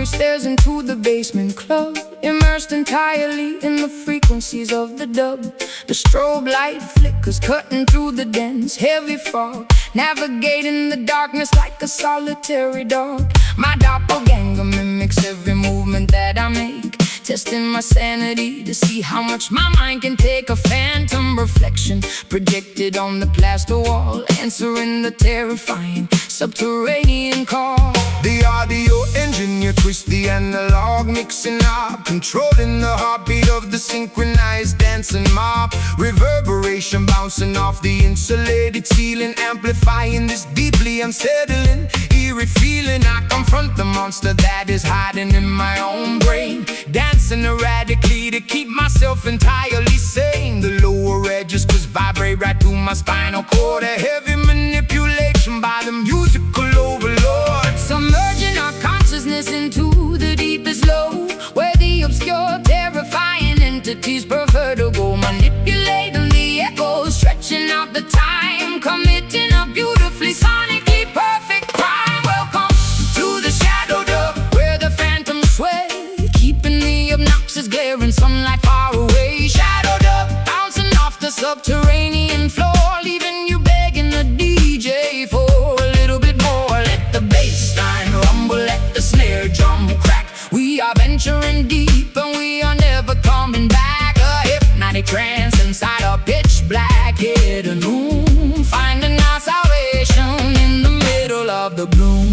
concrete stairs into the basement club, immersed entirely in the frequencies of the dub. The strobe light flickers, cutting through the dense, heavy fog, navigating the darkness like a solitary dog. My doppelganger mimics every movement that I make, testing my sanity to see how much my mind can take. A phantom reflection projected on the plaster wall, answering the terrifying subterranean call. The audio engineer twists the analog, mixing up, controlling the heartbeat of the synchronized dancing mob. Reverberation bouncing off the insulated ceiling, amplifying this deeply unsettling, eerie feeling. I confront the monster that is hiding in my own brain, dancing erratically to keep myself entirely sane. The lower edges just vibrate right through my spinal cord, a heavy manipulation by the musical overlord. Submerging our consciousness into the deepest low, where the obscure, terrifying entities prefer to go, manipulating the echoes, stretching out the time, committing a beautifully sonically perfect crime. Welcome to the shadow dub, where the phantoms sway, keeping the obnoxious glaring sunlight far away. Shadow dub, bouncing off the subterranean floor, leaving you begging the DJ for a little bit more. Let the bass line rumble, let the snare drum crack. We are venturing deep and we are never coming back. A hypnotic trance inside a pitch black hidden room, finding our salvation in the middle of the gloom.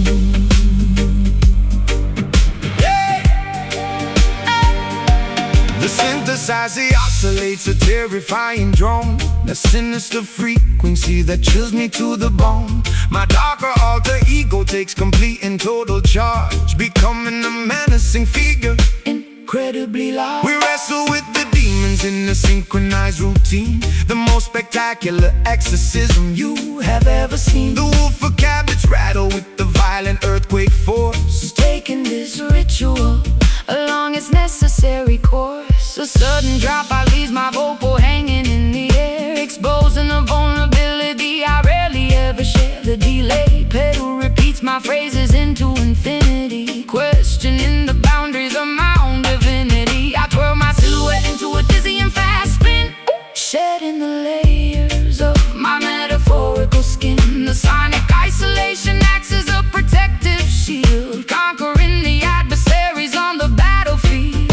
The synthesizer oscillates a terrifying drone, a sinister frequency that chills me to the bone. My darker alter ego takes complete and total charge, becoming a menacing figure, incredibly large. We wrestle with the demons in a synchronized routine, the most spectacular exorcism you have ever seen. The woofer cabinets rattle with the violent earthquake force, taking this ritual along its necessary course. A sudden dropout leaves my vocal hanging in the air, exposing a vulnerability I rarely ever share. The delay pedal repeats my phrases into infinity, questioning the boundaries of my own divinity. I twirl my silhouette into a dizzying fast spin, shedding the layers of my metaphorical skin. The sonic isolation acts as a protective shield, conquering the adversaries on the battlefield.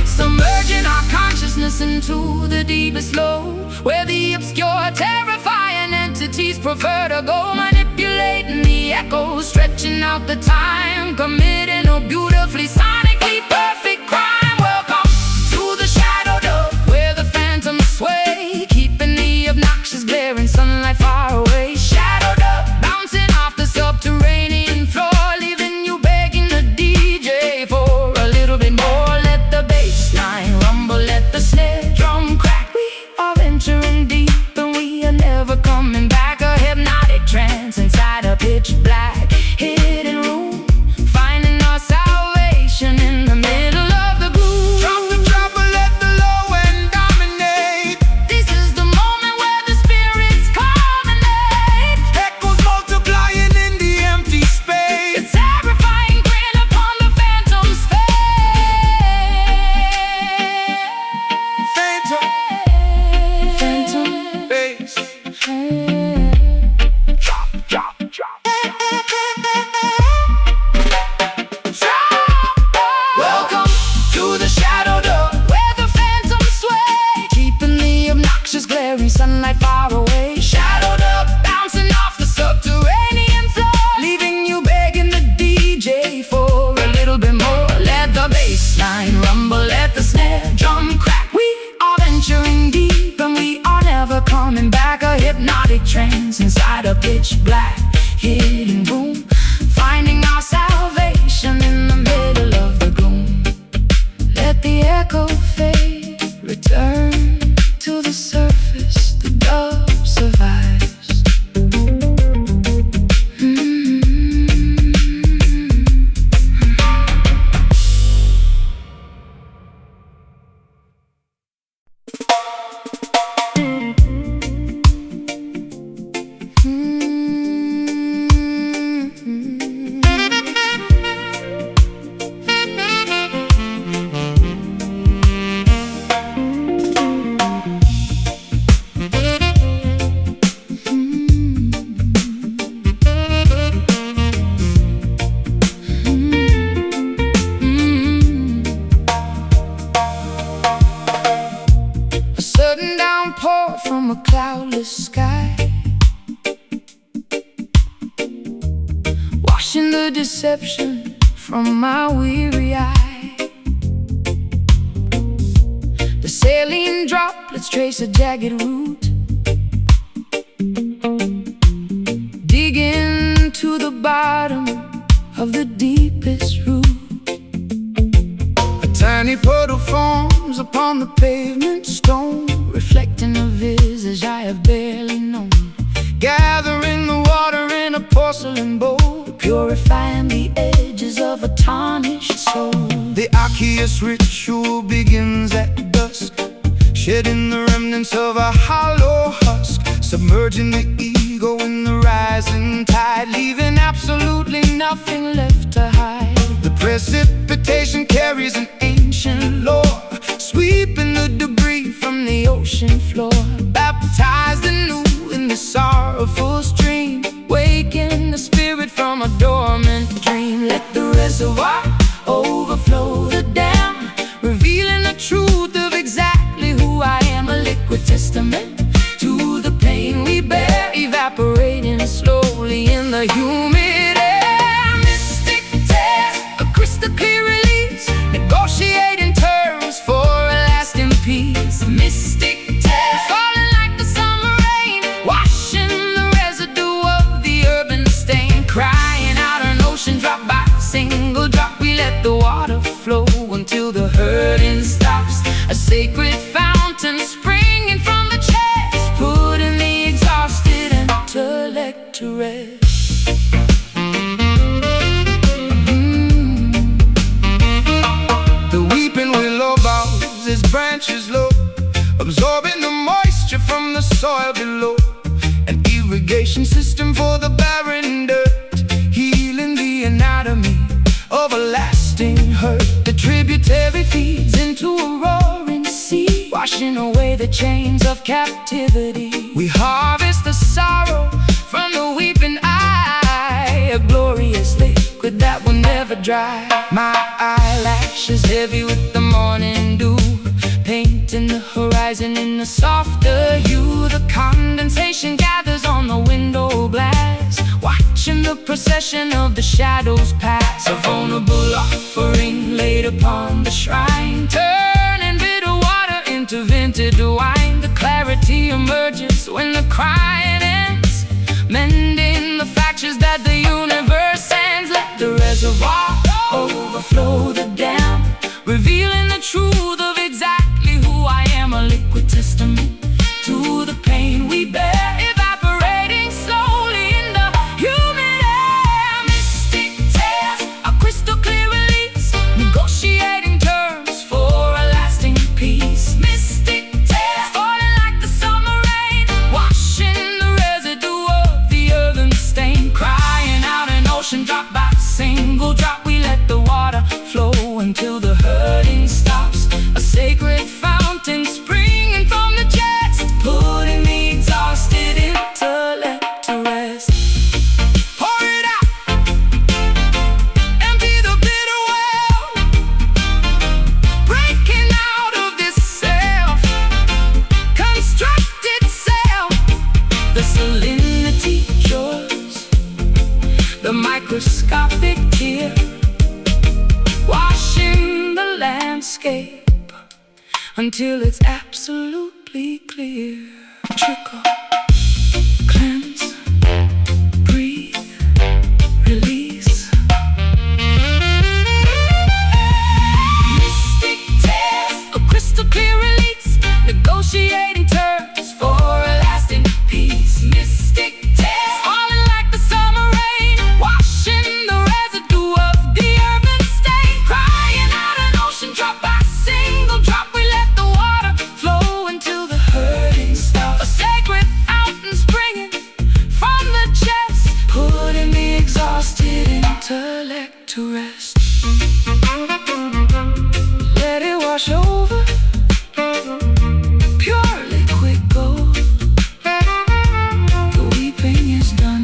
Submerging our consciousness into the deepest low, where the obscure, terrifying entities prefer to go, manipulating the echoes, stretching out the time, committing a beautifully sonically perfect crime. Welcome to the shadow dub, where the phantoms sway, keeping the obnoxious glaring sunlight far away. Shadow dub, bouncing off the subterranean floor, leaving you begging the DJ for a little bit more. Let the bass line rumble, let the snare drum crack. We are venturing deep and we are never coming back. A hypnotic trance inside a pitch black hidden room, finding our salvation in the middle of the gloom. drop the treble, let the low end dominate. This is the moment where the spirits culminate, Echoes multiplying in the empty a space. terrifying grin upon the phantom's face. Phantom bass. Drop, drop. Welcome to the shadow dub, where the phantoms sway, keeping the obnoxious glaring sunlight far away. Shadow dub, bouncing off the subterranean floor, leaving you begging the DJ for a little bit more. Let the bass line rumble, let the snare drum crack. We are venturing deep and we are never coming back. A hypnotic trance inside a pitch black hidden room, finding our salvation in the middle of the gloom. Let the echo fade, return to the surface, the dove survives. watching the deception from my weary eye. The saline droplets trace a jagged route, digging to the bottom of the deepest root. A tiny puddle forms upon the pavement stone, reflecting a visage I have barely known. Gathering the water in a porcelain bowl, purifying the edges of a tarnished soul. The Arceus ritual begins at dusk, shedding the remnants of a hollow husk, submerging the ego in the rising tide, leaving absolutely nothing left to hide. The precipitation carries an ancient lore, sweeping the debris from the ocean floor. Baptized anew in the sorrowful stream, waking the spirit from a dormant dream. Let the reservoir overflow the dam, revealing the truth of exactly who I am. A liquid testament to the pain we bear, evaporating slowly in the humid air. Mystic tears, a crystal clear release, negotiating terms for a lasting peace. Mystic tears, falling like the summer rain, washing the residue of the urban stain. Crying out an ocean drop by single drop, we let the water flow until the hurting stops. A sacred fountain springing from the chest, putting the exhausted intellect to rest. The weeping willow bows its branches low, absorbing the moisture from the soil below. An irrigation system for the barren dirt, healing the anatomy of a lasting hurt. The tributary feeds into a roaring sea, washing away the chains of captivity. We harvest the sorrow from the weeping eye, a glorious liquid that will never dry. My eyelashes heavy with the morning dew, painting the horizon in a softer hue. The condensation gathers on the window glass, watching the procession of the shadows pass. A vulnerable offering laid upon the shrine, turning bitter water into vintage wine. The clarity emerges when the crying ends, mending the fractures that the universe sends. Let the reservoir overflow the dam, revealing the truth of exactly who I am. A liquid testament to the pain we bear, evaporating slowly in the humid air. Mystic tears, a crystal clear release, negotiating terms for a lasting peace. Mystic tears, falling like the summer rain, washing the residue of the earthen stain. Crying out an ocean drop by single drop, we let the water flow until the hurting stops. A sacred fountain springing from the chest, putting the exhausted intellect to rest. Pour it out, empty the bitter well, breaking out of this self-constructed self. The salinity shores, the microscopic tear, washing the landscape until it's absolutely clear. Trickle, cleanse, breathe, release. Mystic tears, a crystal clear release, negotiating terms for a lasting peace. Mystic tears, falling like the summer rain, washing the residue of the urban stain. Crying out an ocean drop by single drop, we let the water flow until the hurting stops. A sacred fountain springing from the chest, putting the exhausted intellect to rest. Let it wash over, pure liquid gold. The weeping is done.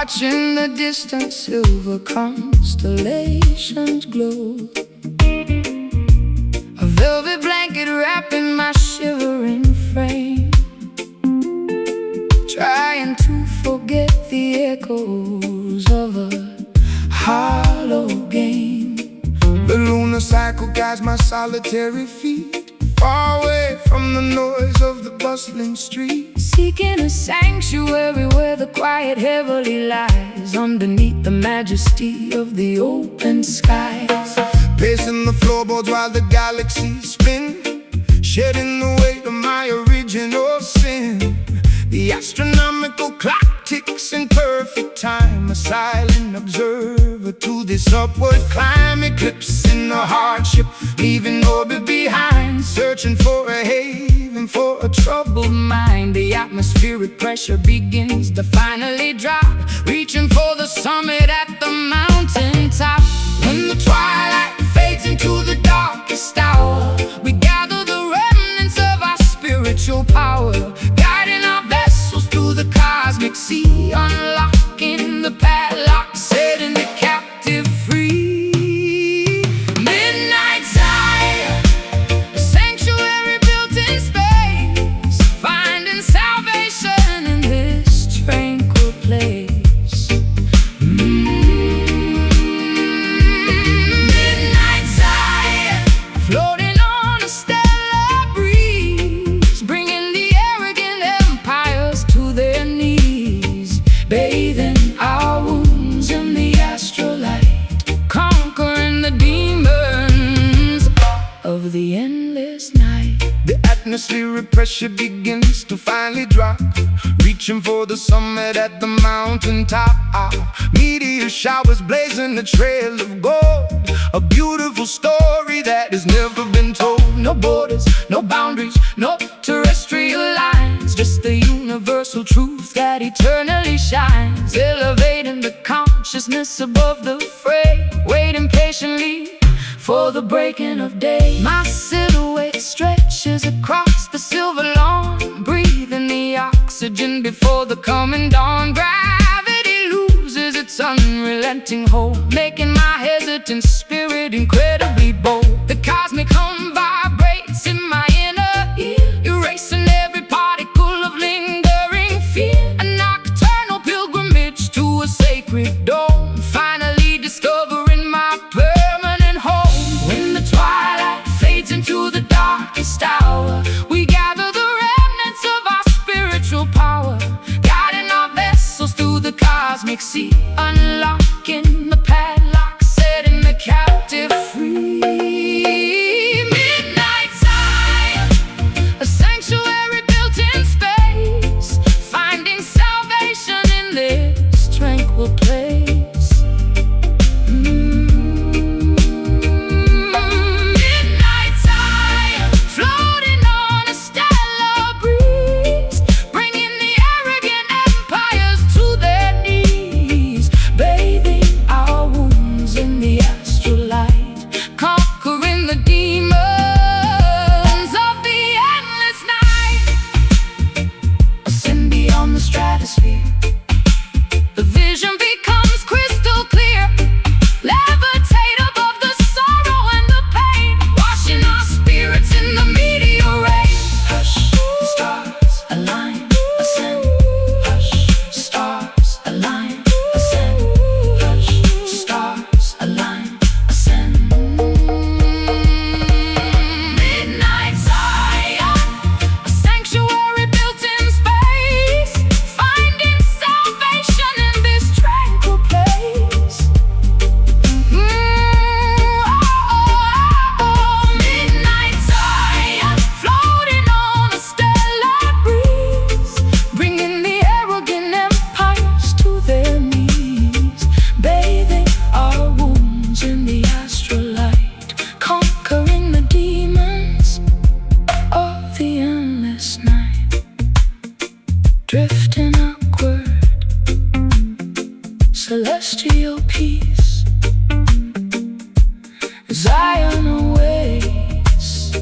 watching the distant silver constellations glow. A velvet blanket wrapping my shivering frame, trying to forget the echoes of a hollow game. The lunar cycle guides my solitary feet, far away from the noise of the bustling street, seeking a sanctuary where the quiet heavily lies underneath the majesty of the open skies. Pacing the floorboards while the galaxies spin, shedding the weight of my original sin. The astronomical clock ticks in perfect time, a silent observer to this upward climb. Eclipsing the hardship, leaving orbit behind, searching for a haven for a troubled mind. The atmospheric pressure begins to finally drop, reaching for the summit at the mountain top. When the twilight fades into the darkest hour, we gather the remnants of our spiritual power, guiding our vessels through the cosmic sea, unlocking the padlock, setting the captive free. Midnight Zion, a sanctuary built in space, finding salvation in this tranquil place. Midnight Zion, floating on a stellar breeze, bringing the arrogant empires to their knees, bathing our wounds in the astrolight, conquering the demons of the endless night. the atmospheric pressure begins to finally drop, reaching for the summit at the mountain top. Meteor showers blazing a trail of gold, a beautiful story that has never been told. No borders, no boundaries, no terrestrial lines, just the universal truth that eternally shines, elevating the consciousness above the fray, waiting patiently for the breaking of day. My silhouette stretches across the silver lawn, breathing the oxygen before the coming dawn. Gravity loses its unrelenting hold, making my hesitant spirit incredibly bold. The cosmic hum vibrates in my inner ear, erasing every particle of lingering fear. A nocturnal pilgrimage to a sacred dome, finally discovering my permanent home. When the twilight fades into the darkest hour, we gather the remnants of our spiritual power, guiding our vessels through the cosmic sea, unlocking the padlock, setting the captive free. Midnight Zion, a sanctuary built in space, finding salvation in this tranquil place. Midnight Zion, floating on a stellar breeze, bringing the arrogant empires to their knees, bathing our wounds in the astrolight, conquering the demons of the endless night. Ascend beyond the stratosphere, the vision becomes crystal clear, levitate above the sorrow and the pain, washing our spirits in the meteor rain. Hush, stars align, ascend. Hush, stars align, ascend. Hush, stars align, ascend. Midnight Zion, a sanctuary built in space, finding salvation in this tranquil place. Midnight Zion, floating on a stellar breeze, bringing the arrogant empires to their knees, bathing our wounds in the astrolight, conquering the demons of the endless night, drifting upward, celestial peace, Zion awaits.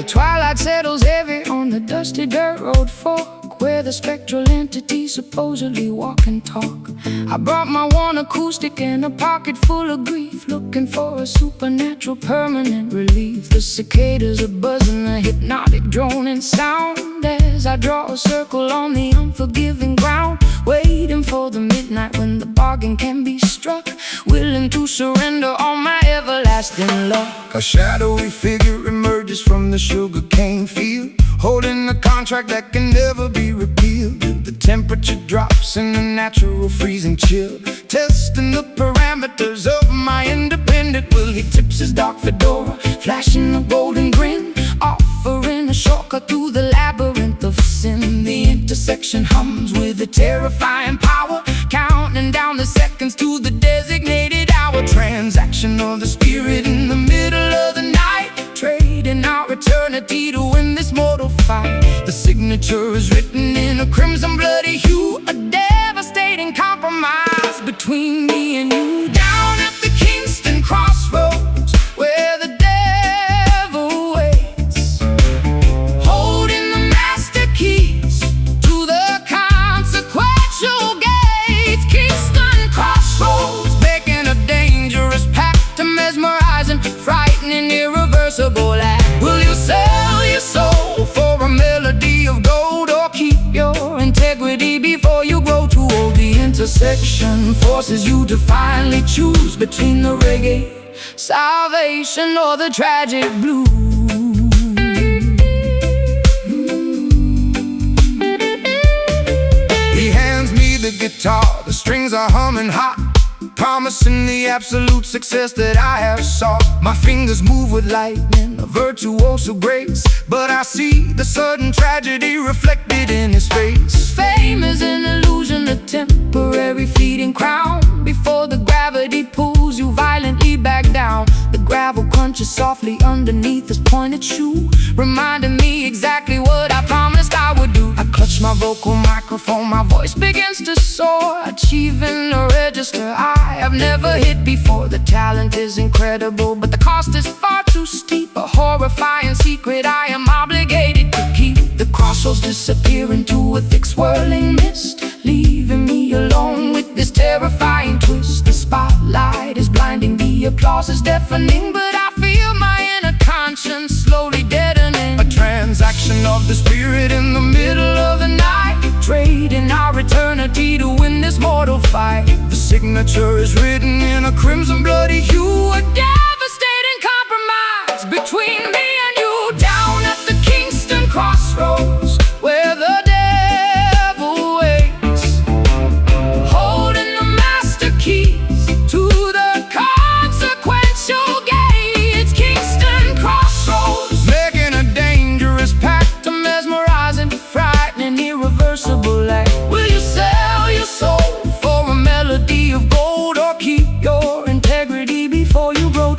The twilight settles heavy on the dusty dirt road fork, where the spectral entities supposedly walk and talk. I brought my one acoustic and a pocket full of grief, looking for a supernatural permanent relief. The cicadas are buzzing, a hypnotic droning sound, as I draw a circle on the unforgiving ground, waiting for the midnight when the bargain can be struck, willing to surrender all my everlasting love. A shadowy figure emerges from the sugarcane field, holding a contract that can never be repealed. The temperature drops in a natural freezing chill, testing the parameters of my independent will. He tips his dark fedora, flashing a golden grin, offering a shortcut through the labyrinth of sin. The intersection hums with a terrifying power, counting down the seconds to the designated hour. Transaction of the spirit in the middle of the night, trading our eternity to win this mortal fight. The signature is written in a crimson bloody hue, a devastating compromise between me and you. Down at the Kingston crossroads, where the devil waits, holding the master keys to the consequential gates. Kingston crossroads, making a dangerous pact, to mesmerizing, frightening, irreversible act. Will you sell your soul for a melody of gold, or keep your integrity before you grow too old? The intersection forces you to finally choose between the reggae salvation or the tragic blues. He hands me the guitar, the strings are humming hot, promising the absolute success that I have sought. My fingers move with lightning, a virtuoso grace, but I see the sudden tragedy reflected in his face. Fame is an illusion, a temporary fleeting crown, before the gravity pulls you violently back down. The gravel crunches softly underneath his pointed shoe, reminding me exactly what I promised I would do. I clutch my vocal microphone, my voice begins to soar, achieving a register I have never hit before. The talent is incredible, but the cost is far too steep, a horrifying secret I am obligated to keep. The crossroads disappear into a thick swirling mist, leaving me alone with this terrifying twist. The spotlight is blinding, the applause is deafening, but I feel my inner conscience slowly deadening. A transaction of the spirit in the middle of the night, trading our eternity to win this mortal fight. the signature is written in a crimson bloody hue, A devastating compromise between me and you. Down at the Kingston crossroads, where the devil waits, holding the master keys to the consequential gates. Kingston crossroads, making a dangerous pact, to mesmerizing, frightening, irreversible act. Will you sell your soul for a melody of gold, or keep your integrity before you grow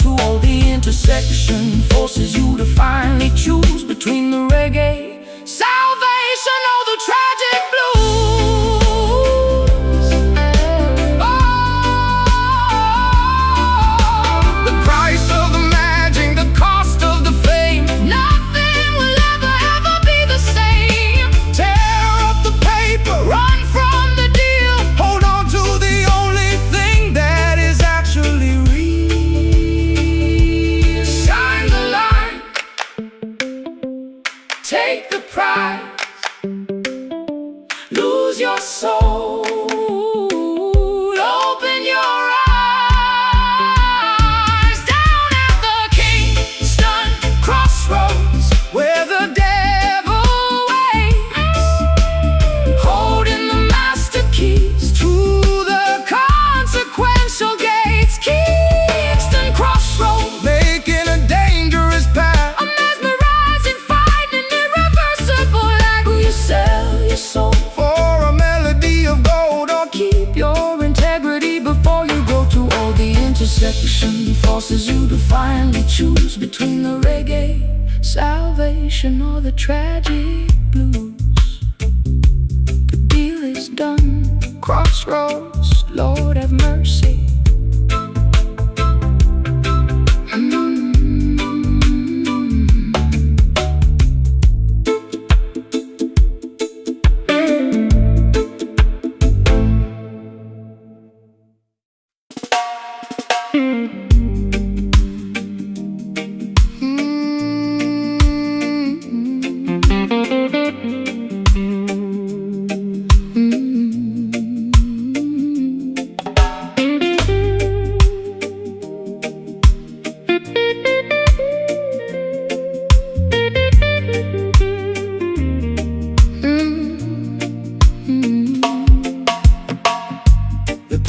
horses who to finally choose between the reggae salvation or the tragic blues. The deal is done, crossroads, Lord have mercy.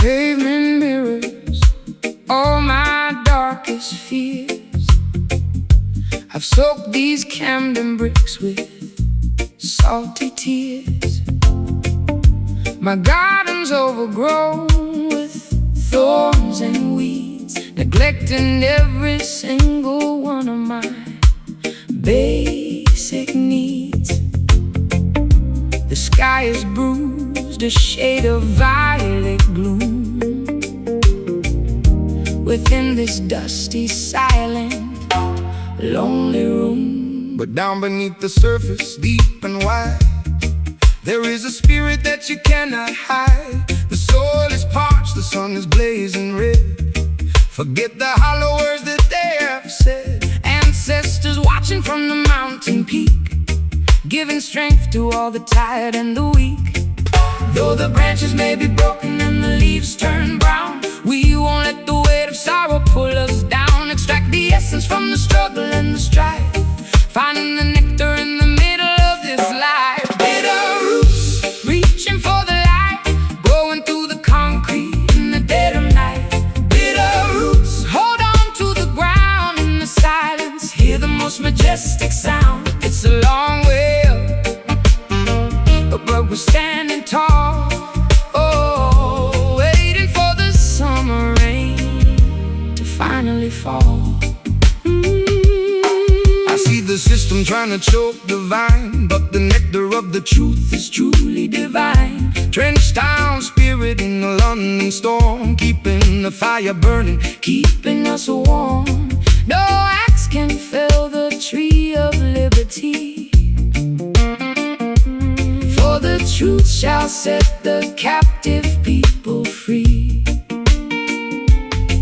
Pavement mirrors all my darkest fears. I've soaked these Camden bricks with salty tears. My garden's overgrown with thorns and weeds, neglecting every single one of my basic needs. The sky is bruised, a shade of violet gloom. Within this dusty, silent, lonely room. But down beneath the surface, deep and wide, there is a spirit that you cannot hide. The soil is parched, the sun is blazing red. Forget the hollow words that they have said. Ancestors watching from the mountain peak, giving strength to all the tired and the weak. Though the branches may be broken and the leaves turn brown, we won't let the weight of sorrow pull us down. Extract the essence from the struggle and the strife, finding the nectar in the middle of this life. Bitter roots, reaching for the light, growing through the concrete in the dead of night. Bitter roots, hold on to the ground in the silence, hear the most majestic sound. It's a long way up, but we're standing tall. Oh, waiting for the summer rain to finally fall. I see the system trying to choke the vine, but the nectar of the truth is truly divine. Drenched down spirit in the London storm, keeping the fire burning, keeping us warm. No axe can fell the tree of liberty, for the truth shall set the captive people free.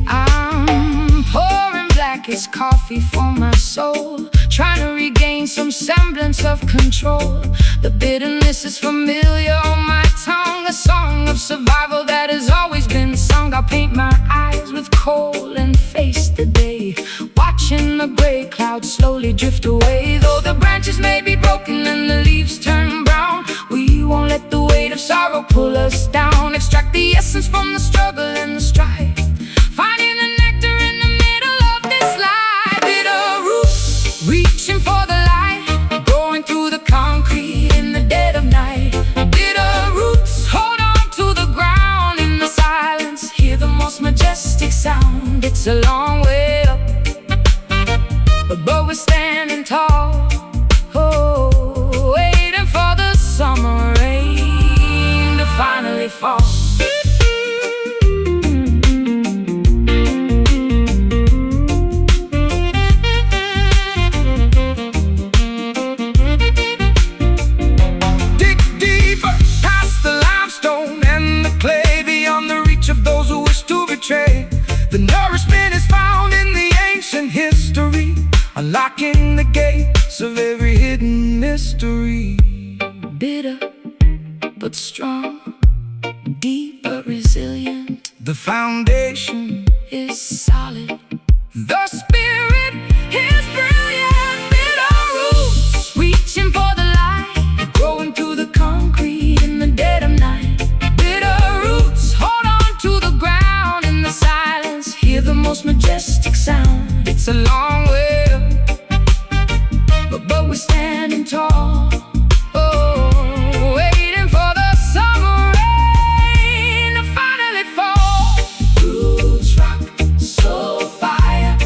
I'm pouring blackest coffee for my soul, trying to regain some semblance of control. The bitterness is familiar on my tongue, a song of survival that has always been sung. I'll paint my eyes with coal and face the day, watching the gray clouds slowly drift away. Though the branches may be broken and the leaves turn brown, we won't let the weight of sorrow pull us down. Extract the essence from the struggle and the strife, finding the nectar in the middle of this life. Bitter roots, reaching for the light, going through the concrete in the dead of night. Bitter roots, hold on to the ground in the silence, hear the most majestic sound. It's a long way up, but we're standing tall. Oh, waiting for the summer rain to finally fall. Dig deeper past the limestone and the clay, beyond the reach of those who wish to betray. The nourishment is found in the ancient history, unlocking the gates of every hidden mystery. Bitter but strong, deep but resilient, the foundation is solid, the spirit is brilliant. Bitter roots, reaching for the light, growing through the concrete in the dead of night. Bitter roots, hold on to the ground in the silence, hear the most majestic sound. It's a long way up, but we're standing tall. Oh, waiting for the summer rain to finally fall. Roots rock, Soulfire,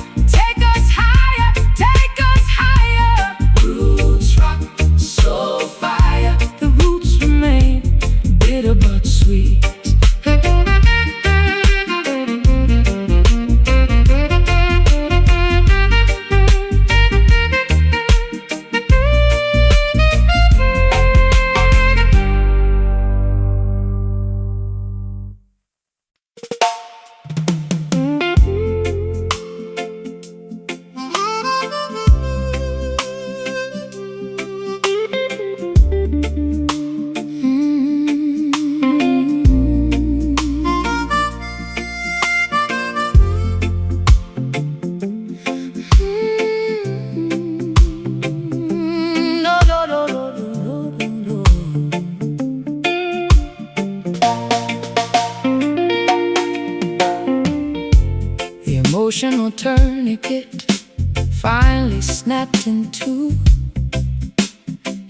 finally snapped in two,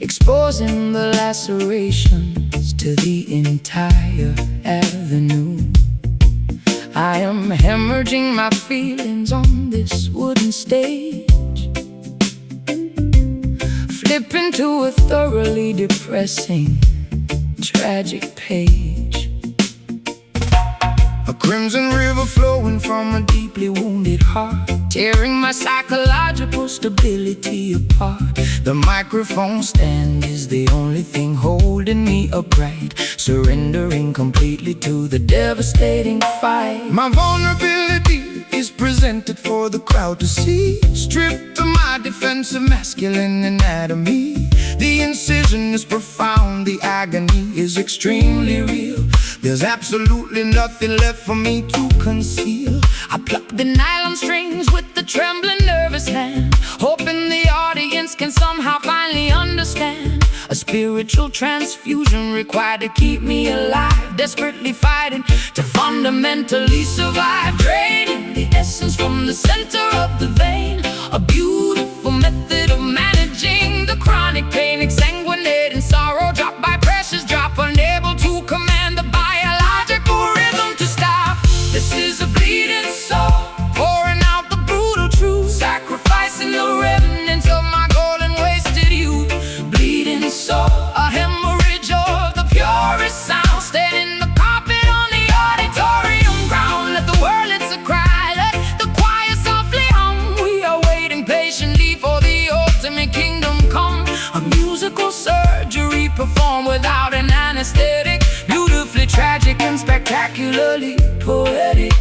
exposing the lacerations to the entire avenue. I am hemorrhaging my feelings on this wooden stage, flipping to a thoroughly depressing, tragic page. A crimson river flowing from a deeply wounded heart, tearing my psychological stability apart. the microphone stand is the only thing holding me upright, surrendering completely to the devastating fight. My vulnerability is presented for the crowd to see, stripped of my defensive masculine anatomy. The incision is profound, the agony is extremely real. There's absolutely nothing left for me to conceal. I pluck the nylon strings with the trembling, nervous hand, hoping the audience can somehow finally understand. A spiritual transfusion required to keep me alive, desperately fighting to fundamentally survive. Draining the essence from the center of the vein, a beautiful method of managing the chronic pain, exsanguinating sorrow, drop by precious drop, unable to command the biological rhythm to stop. This is a bleeding soul, pouring out the brutal truth, sacrificing the remnants of my golden wasted youth. Bleeding soul, a hemorrhage of the purest sound, staining the carpet on the auditorium ground. Let the world, it's a cry, let the choir softly hum. We are waiting patiently for the ultimate kingdom come. A musical surgery performed without an anesthetic, beautifully tragic and spectacularly poetic.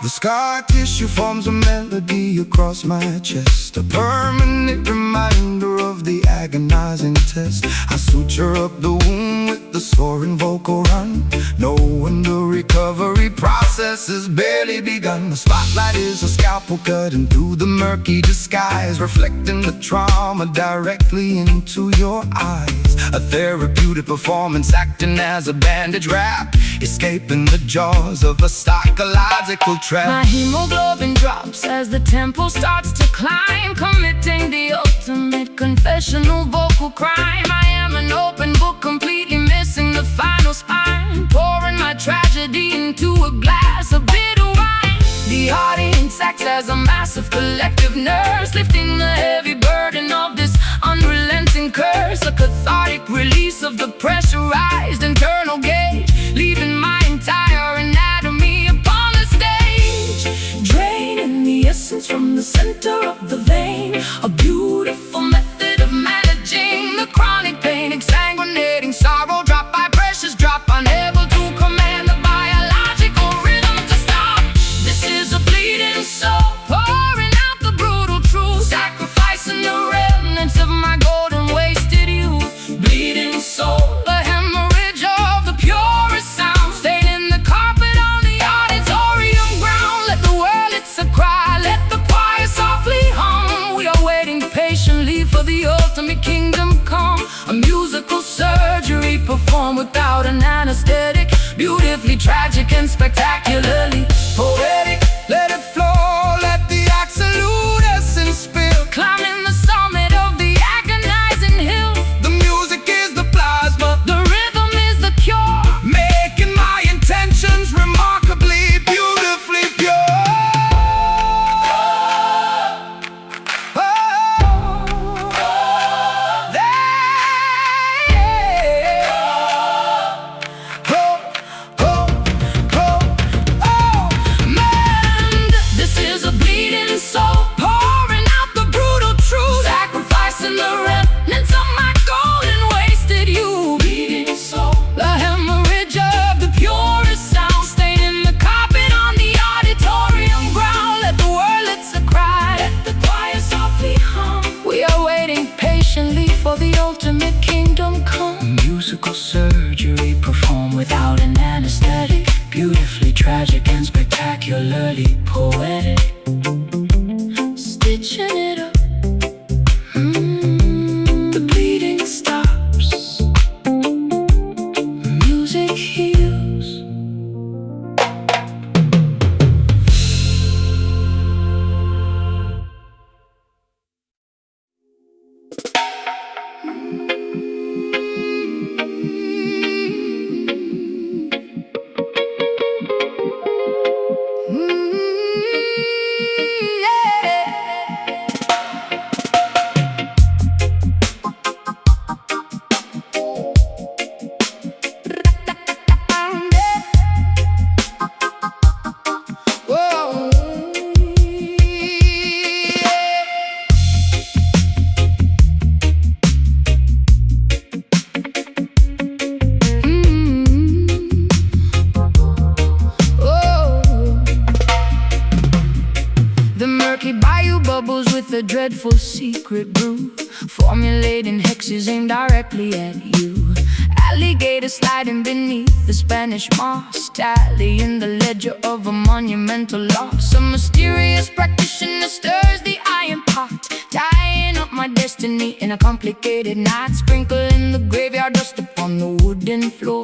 The scar tissue forms a melody across my chest, a permanent reminder of the agonizing test. I suture up the wound with the soaring vocal run, knowing the recovery process has barely begun. The spotlight is a scalpel cutting through the murky disguise, reflecting the trauma directly into your eyes. A therapeutic performance acting as a bandage wrap, escaping the jaws of a psychological trap. My hemoglobin drops as the tempo starts to climb, committing the ultimate confessional vocal crime. I am an open book, completely missing the final spine, pouring my tragedy into a glass of bitter wine. The audience acts as a massive collective nurse, lifting the heavy burden of this unrelenting curse. A cathartic release of the pressurized internal gauge, leaving my entire anatomy upon the stage. Draining the essence from the center of the vein, a beautiful method of managing the chronic pain, exsanguinating sorrow, drop by precious drop, unable to command the biological rhythm to stop. This is a bleeding soul, pouring out the brutal truth, sacrificing the remnants of my golden wasted youth. Bleeding soul, a hemorrhage of the purest sound, staining the carpet on the auditorium ground. Let the world, it's a cry, let the choir softly hum. We are waiting patiently for the ultimate kingdom come. A musical surgery performed without an anesthetic, beautifully tragic and spectacularly poetic. Let it flow, let the absolute essence spill, Climbing the summit of the agonizing hill, the music is the plasma, the rhythm is the cure, making my intentions remarkably, beautifully pure. Bayou bubbles with a dreadful secret brew, formulating hexes aimed directly at you. Alligator sliding beneath the Spanish moss, tallying the ledger of a monumental loss. A mysterious practitioner stirs the iron pot, tying up my destiny in a complicated knot. Sprinkling the graveyard dust upon the wooden floor,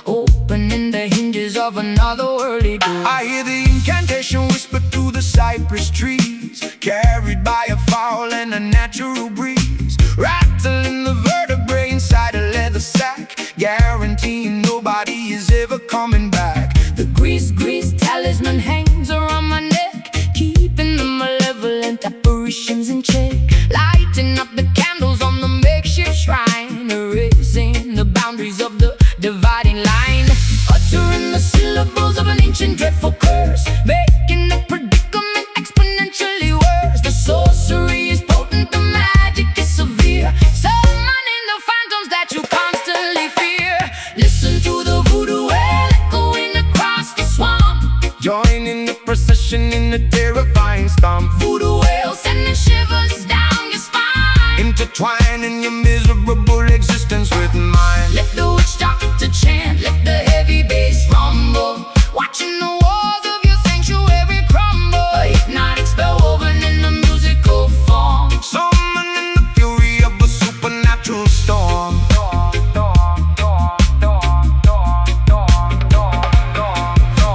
opening the hinges of another early door. I hear the incantation whisper through the cypress trees, carried by a foul and a natural breeze, rattling the vertebrae inside a leather sack, guaranteeing nobody is ever coming back. The grease talisman hangs around my neck, keeping the malevolent apparitions in check. Lighting up the candles on the makeshift shrine, erasing the boundaries of the dividing line. Uttering the syllables of an ancient dreadful curse, making the predicament exponentially worse. The sorcery is potent, the magic is severe, summoning the phantoms that you constantly fear. Listen to the voodoo wail echoing across the swamp, join in the procession in the terrifying stomp. Voodoo wail sending shivers down your spine, intertwining your miserable existence with mine. Let the witch doctor chant, let the heavy bass rumble, watching the walls of your sanctuary crumble. A hypnotic spell woven in the musical form, summoning the fury of a supernatural storm.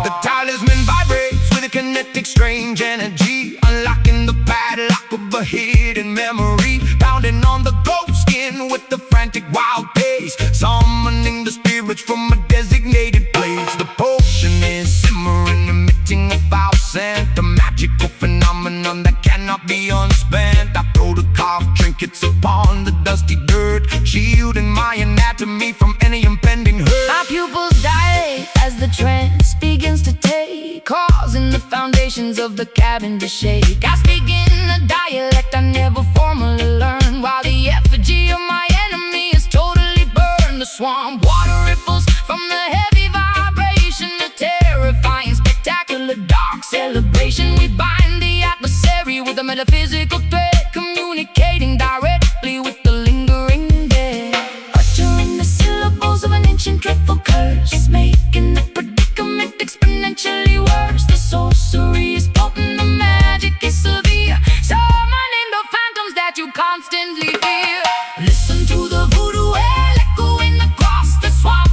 The talisman vibrates with a kinetic strange energy, unlocking the padlock of a hidden memory, pounding on the ghost skin with the frantic wild pace, summoning the spirits from a designated place. The potion is simmering, emitting a foul scent, a magical phenomenon that cannot be unspent. I throw the carved trinkets upon the dusty dirt, shielding my anatomy from any impending hurt. my pupils dilate as the trance begins to take, causing the foundations of the cabin to shake. I speak in a dialect I never formally learned, while the effigy of my enemy is totally burned. The swamp water ripples from the heavy vibration, a terrifying, spectacular, dark celebration. We bind the adversary with a metaphysical thread, communicating directly with the lingering dead. Uttering the syllables of an ancient dreadful curse, making the predicament exponentially worse. The sorcery is potent, the magic is severe, summoning the phantoms that you constantly fear. Listen to the voodoo wail echoing across the swamp,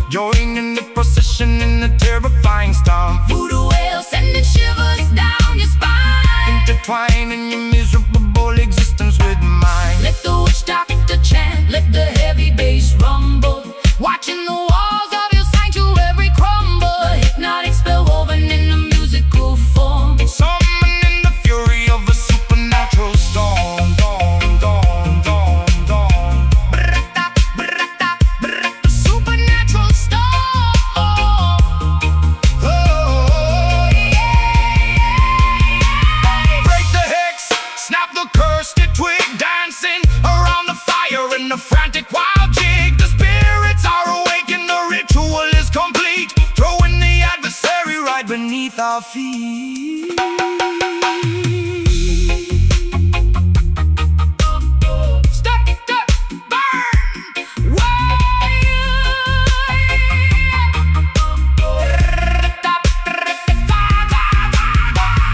Join in the procession in the terrifying stomp. voodoo wail sending shivers down your spine, Intertwining your miserable existence with mine. let the witch doctor chant, let the heavy bass rumble, watching the walls of your sanctuary crumble. A hypnotic spell woven in a musical form, Summoning the fury of a supernatural storm. brata, brata, brata, supernatural storm. Oh, break the hex, snap the cursed twig, dancing around the fire in a frantic wild jig. The spirits are awake and the ritual is complete, throwing the adversary right beneath our feet. Stuck, burn,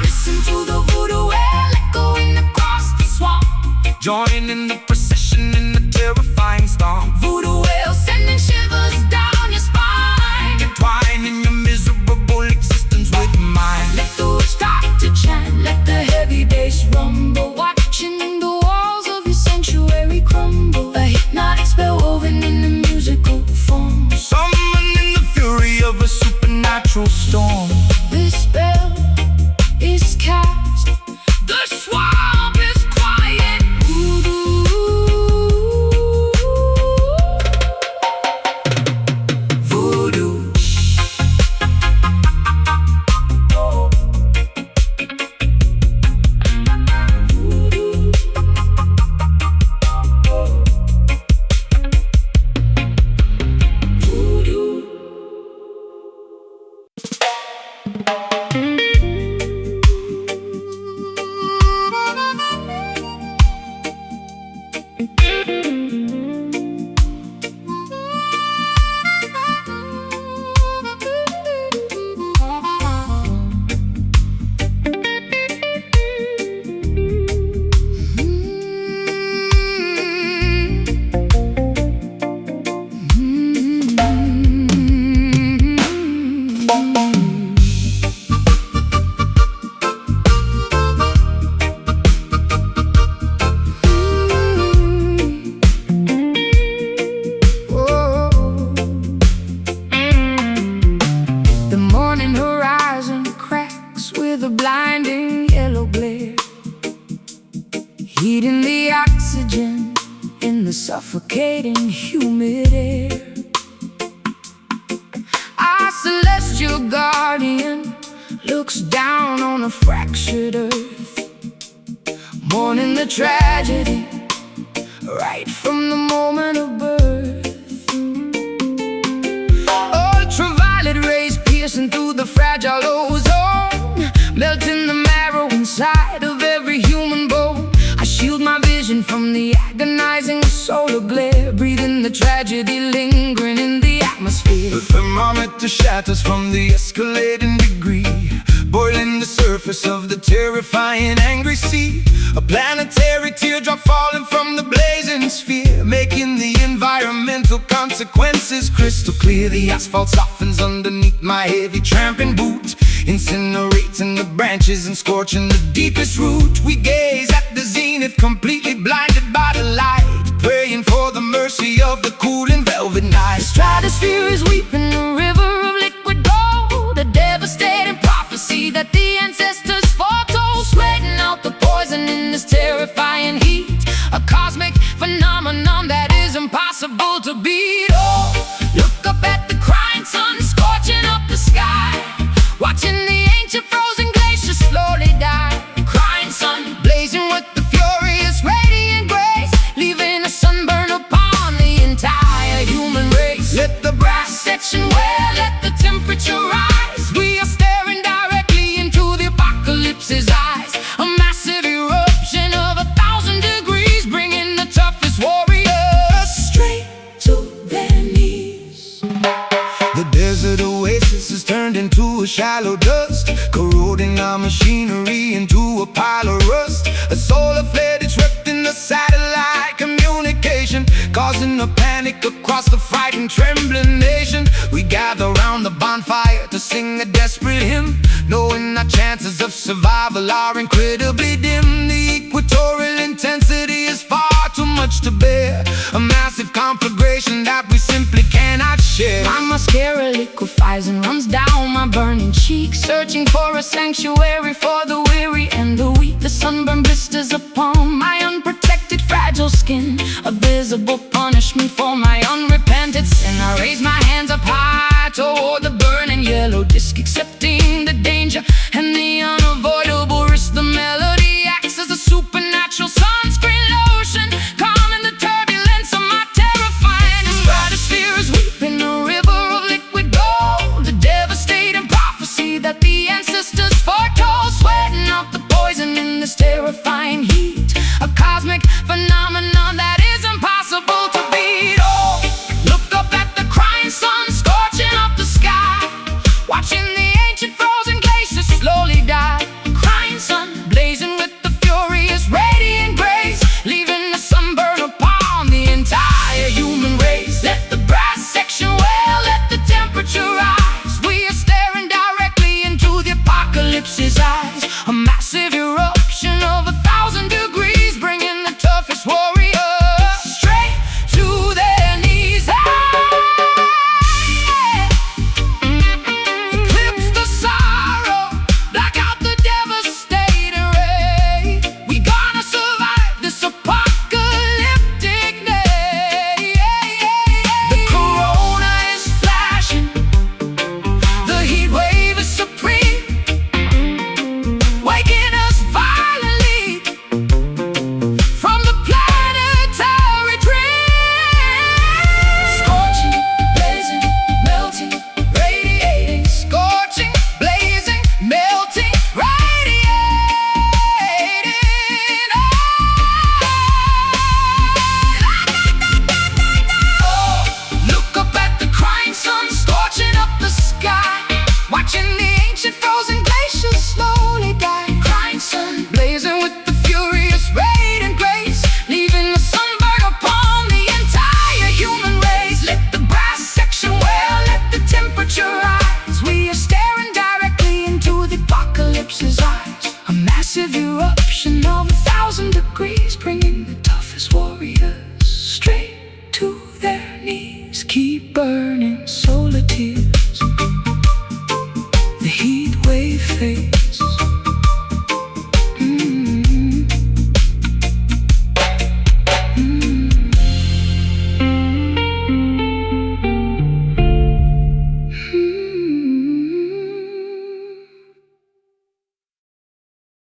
listen to the voodoo wail echoing across the swamp, Join in the procession in the terrifying storm. voodoo wail sending shivers down your spine. Entwining your miserable existence with mine. Let suffocating humid air. Our celestial guardian looks down on a fractured earth, mourning the tragedy right from the moment of birth. Ultraviolet rays piercing through the fragile ozone, melting the marrow inside of every human bone. I shield my vision from the agonizing solar glare, breathing the tragedy lingering in the atmosphere. The thermometer shatters from the escalating degree, boiling the surface of the terrifying angry sea. A planetary teardrop falling from the blazing sphere, making the environmental consequences crystal clear. The asphalt softens underneath my heavy tramping boot, incinerating the branches and scorching the deepest root. We gaze at the zenith, completely blinded by the light, praying for the mercy of the cooling velvet night. The stratosphere is weeping, a river of liquid gold, a devastating prophecy that the ancestors foretold, sweating out the poison in this terrifying heat. A cosmic phenomenon that is impossible to beat. Oh, look up at the crying sun, scorching up the sky, watching the ancient frozen glaciers slowly die. Crying sun, blazing with the furious radiant grace, leaving a sunburn upon the entire human race. Let the brass section wear, let the temperature rise. We are staring directly into the apocalypse's eyes, a massive eruption of 1,000 degrees, bringing the toughest warriors straight to their knees. The desert oasis is turned into a shallow dust, corroding our machinery into a pile of rust. A solar flare disrupting the satellite communication, causing a panic across the frightened, trembling nation. We gather round the bonfire to sing a desperate hymn, knowing our chances of survival are incredibly dim. The equatorial intensity is far too much to bear, a massive conflagration that we simply cannot share. My mascara liquefies and runs down my burning cheeks, searching for a sanctuary for the weary and the weak. The sunburn blisters upon my unprotected, fragile skin, a visible punishment for my unrepented sin. I raise my hands up high toward the burning yellow disk, accepting the danger and the unavoidable risk. The melody acts as a supernatural sunscreen lotion, calming the turbulence of my terrifying. The stratosphere is weeping, a river of liquid gold, a devastating prophecy that the ancestors foretold, sweating out the poison in this terrifying heat. A cosmic phenomenon that is impossible to beat. Oh, look up at the crying sun, scorching up the sky, watching the ancient frozen glaciers slowly die. Crying sun, blazing with the furious radiant grace, leaving the sunburn upon the entire human race. Let the brass section wail, let the temperature rise. We are staring directly into the apocalypse's eyes, a massive eruption of 1,000 degrees, bringing the toughest warriors straight to their knees. Eclipse the sorrow, black out the devastating ray. We gonna survive this apocalyptic day. The corona is flashing, the heat wave is supreme, waking us violently from the planetary dream. Scorching, blazing, melting, radiating. Scorching, blazing, melting, radiating. Oh, look up at the crying sun, scorching up the sky, watching the ancient frozen glaciers slowly die. Crying sun, blazing with the furious radiant grace, leaving the sunburn upon the entire human race. Let the brass section wail, let the temperature rise. We are staring directly into the apocalypse's eyes, a massive eruption of 1,000 degrees, bringing the toughest warriors straight to their knees. Keep burning solar tears, the heat wave fades.